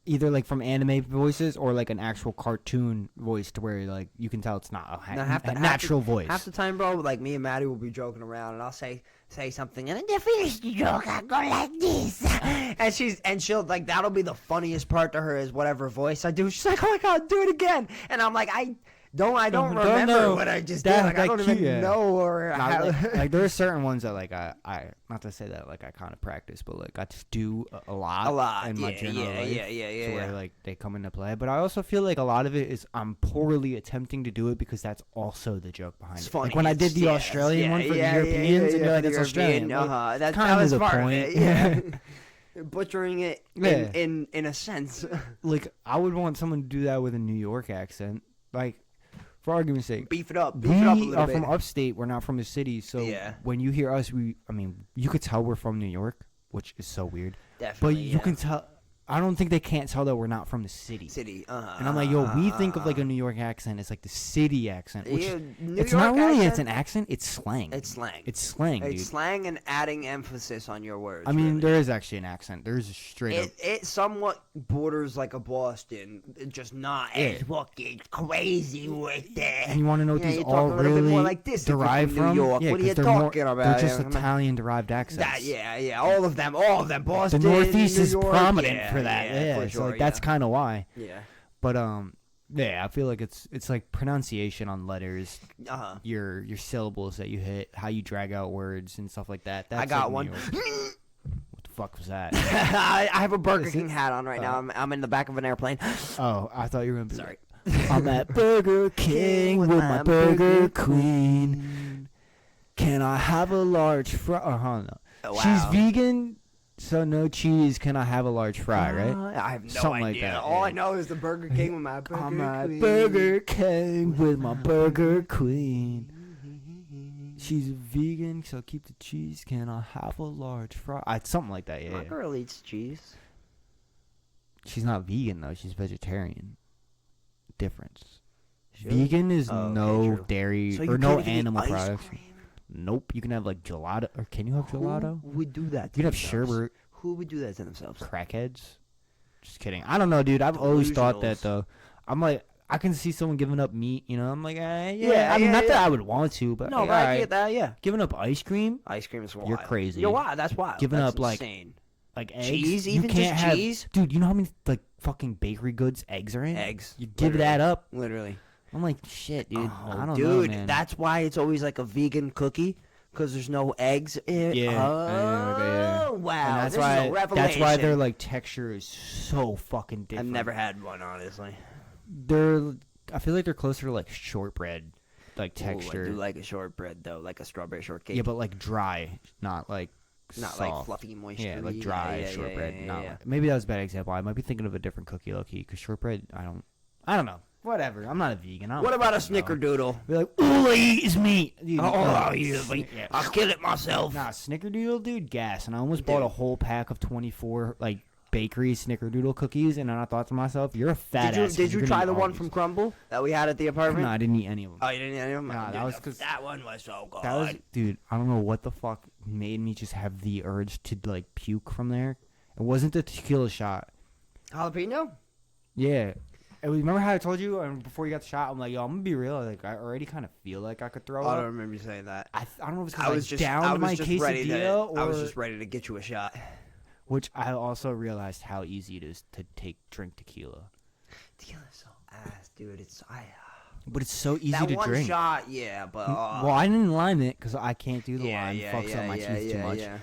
either like from anime voices or like an actual cartoon voice to where like you can tell it's not a, Now, half the- natural voice. Half the time, bro, like me and Maddie will be joking around, and I'll say something, and then to finish the joke, I go like this, and she'll like that'll be the funniest part to her is whatever voice I do. She's like, "Oh my god, do it again!" And I'm like, I don't Don't remember know. what I just That- did. Like I that don't cute, even yeah. know or Not how. like there are certain ones that like I not to say that like I kind of practice, but like I just do a lot in my general life. yeah. To where like they come into play, but I also feel like a lot of it is I'm poorly attempting to do it because that's also the joke behind It's it. funny. Like when I did the Australian one for the Europeans, and you're like, that's Australian. Like, That's kind that of was the part of point. it, yeah. Butchering it Yeah. in a sense. like I would want someone to do that with a New York accent, like for argument's sake. Beef it up. We Beef it up a are little bit. from upstate. We're not from the city, so Yeah. when you hear us, I mean, you could tell we're from New York, which is so weird. Definitely. But you can tell. I don't think they can't tell that we're not from the city. City. And I'm like, yo, we think of like a New York accent as like the city accent, which Yeah, New it's York not really. accent? It's an accent. It's slang. It's slang. It's slang, dude. It's slang and adding emphasis on your words. I mean, really. there is actually an accent. There's a straight up. It somewhat borders like a Boston, just not as fucking crazy with it. And you want to know what Yeah, these you talk all a little bit really more like this if you're derive from New from? York. Yeah, What are 'cause you they're talking They're about? just Yeah, Italian derived accents. That, yeah, all of them. Boston, The Northeast New is York, prominent yeah, for that. Yeah, for so sure, like, that's kind of why. yeah. But yeah, I feel like it's like pronunciation on letters, Uh-huh. your syllables that you hit, how you drag out words and stuff like that. That's I got like one. New York. What the fuck was that? I have a Burger Is it? King hat on right now. I'm in the back of an airplane. Oh, I thought you were gonna be Sorry. I'm at Burger King with my Burger Queen. Can I have a large fry? No. Oh, She's wow. vegan, so no cheese. Can I have a large fry? Right? I have no Something like idea. that, All yeah. I know is the Burger King with my Burger I'm at Queen. Burger King with my Burger Queen. She's vegan, so keep the cheese. Can I have a large fry? Something like that, yeah. My girl eats cheese. She's not vegan, though. She's vegetarian. Difference. Sure. Vegan is Oh, okay, no true. dairy So you or no can't even eat animal ice products. cream? Nope. You can have like gelato. Or can you have gelato? Who would do that to You can have themselves? sherbet. Who would do that to themselves? Crackheads. Just kidding. I don't know, dude. I've always thought that, Delusionals. though. I'm like, I can see someone giving up meat, you know? I'm like, yeah. Yeah, I mean, yeah, not that yeah. I would want to, but No, like, but I alright. get that, yeah. Giving up ice cream, Ice cream is wild. You're crazy. You're wild. That's wild. Giving That's up, like, insane. like eggs. Cheese, you even can't just have, cheese? Dude, you know how many like fucking bakery goods eggs are in? Eggs. You give Literally. that up. Literally. I'm like, shit, dude. Oh, I don't dude, know, man. that's why it's always like a vegan cookie because there's no eggs in it. Yeah, yeah. Oh, wow. And that's this why is a revelation. that's why their like texture is so fucking I've different. never had one, honestly. I feel like they're closer to like shortbread. like texture. I do like a shortbread though, like a strawberry shortcake. Yeah, but like dry, not like not soft. like fluffy moisture. Yeah, like dry shortbread. Yeah, not like, maybe that was a bad example. I might be thinking of a different cookie, low key, because shortbread, I don't know. Whatever. I'm not a vegan. What about a snickerdoodle? Be like, all I eat is meat. Dude, Yeah. I'll kill it myself. Nah, snickerdoodle, dude, gas. And I almost bought a whole pack of 24 like bakery snickerdoodle cookies, and then I thought to myself, you're a fat ass. Did you try the one from Crumble that we had at the apartment? No, I didn't eat any of them. Oh, you didn't eat any of them? Nah, that was because that one was so good. that was, dude. I don't know what the fuck made me just have the urge to like puke from there. It wasn't the tequila shot. Jalapeno? Yeah. Remember how I told you before you got the shot? I'm like, yo, I'm gonna be real. Like, I already kind of feel like I could throw I up. don't remember you saying that. I don't know if it's because I was just down my quesadilla or... I was just ready to get you a shot. Which I also realized how easy it is to drink tequila. Tequila's so ass, dude. But it's so easy that to one drink. shot, yeah, but... Well, I didn't lime it because I can't do the lime. Yeah, Fucks up my teeth too much. Yeah.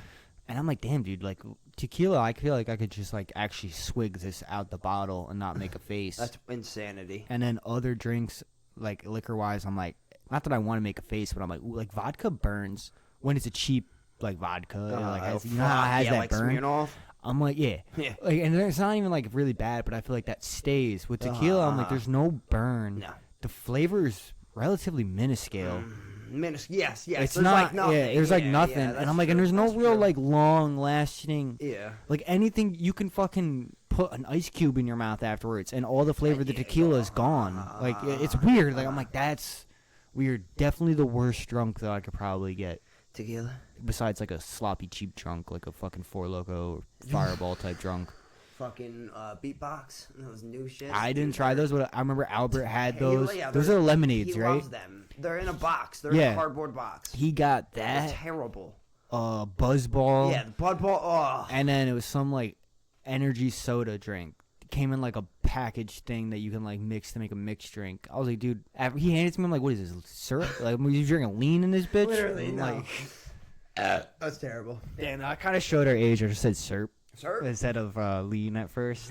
And I'm like, damn, dude, like, tequila, I feel like I could just, like, actually swig this out the bottle and not make a face. That's insanity. And then other drinks, like, liquor-wise, I'm like, not that I want to make a face, but I'm like, ooh, like, vodka burns when it's a cheap, like, vodka. You know how it has that like burn? Smirnoff? I'm like, yeah. Like, and it's not even, like, really bad, but I feel like that stays. With tequila, I'm like, there's no burn. No. The flavor's relatively minuscule. Yes. It's there's not, like nothing. there's like nothing, and I'm like, and there's no real like long lasting, like anything. You can fucking put an ice cube in your mouth afterwards, and all the flavor of the tequila is gone. Like it's weird. Like I'm like, that's weird. Definitely the worst drunk that I could probably get. Tequila. Besides like a sloppy cheap drunk, like a fucking Four Loko or Fireball type drunk. Fucking beatbox, those new shit. I didn't try those, but I remember Albert had those. Yeah, those are lemonades, he right? Loves them. They're in a box. They're in a cardboard box. He got They're that. terrible. Buzzball. Yeah, the Bud Ball. Oh. And then it was some like energy soda drink. It came in like a package thing that you can like mix to make a mixed drink. I was like, dude, he handed it to me. I'm like, what is this, syrup? Like, you drinking lean in this bitch? Literally, no. Like, that's terrible. damn, I kind of showed our age. I just said syrup Syrup? instead of lean at first.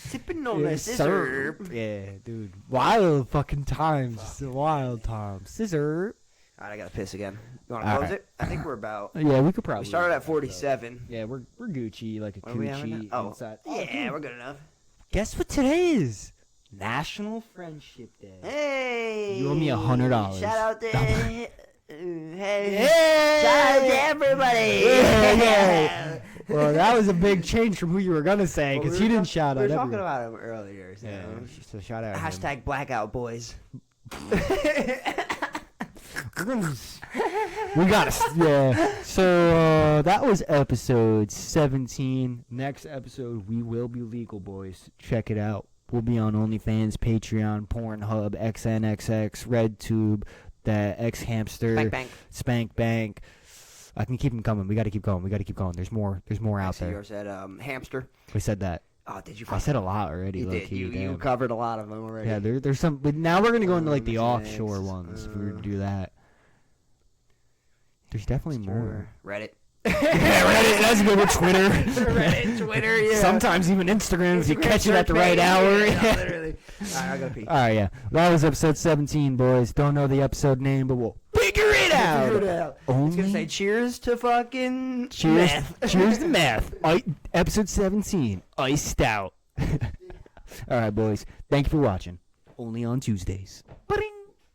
Sipping on the syrup. Yeah, dude. Wild fucking times. Wild times. Scissor. All right, I gotta piss again. You wanna close right. it? I think we're about. Yeah, we could probably. We started at 47. Yeah, we're Gucci, like a What are we having Gucci now? Oh. inside. Yeah, we're good enough. Guess what today is? National Friendship Day. Hey. You owe me $100. Shout out to. Hey. Shout out to everybody. Yeah. Well, that was a big change from who you were gonna say because you didn't shout out. We were everyone. talking about him earlier. So. Yeah, so shout out. Hashtag blackout boys. We got it. Yeah. So that was episode 17. Next episode, we will be legal, boys. Check it out. We'll be on OnlyFans, Patreon, Pornhub, XNXX, RedTube, the X Hamster, Spank Bank. I can keep them coming. We got to keep going. There's more out there. Yours said hamster. We said that. Oh, did you? I said a lot already. You did. You covered a lot of them already. Yeah, there's some. But now we're gonna go into like the offshore ones. If we were to do that, there's definitely more. Reddit. Yeah, Reddit. That's good with Twitter. Reddit, Twitter. Yeah. Sometimes even Instagram if you catch it at the right hour. Yeah, literally. All right, I gotta pee. All right, yeah. That was episode 17, boys. Don't know the episode name, but we'll figure it out. It's gonna say cheers to fucking cheers. meth. Cheers to meth. Episode 17. Iced out. All right, boys. Thank you for watching. Only on Tuesdays. Ba-ding.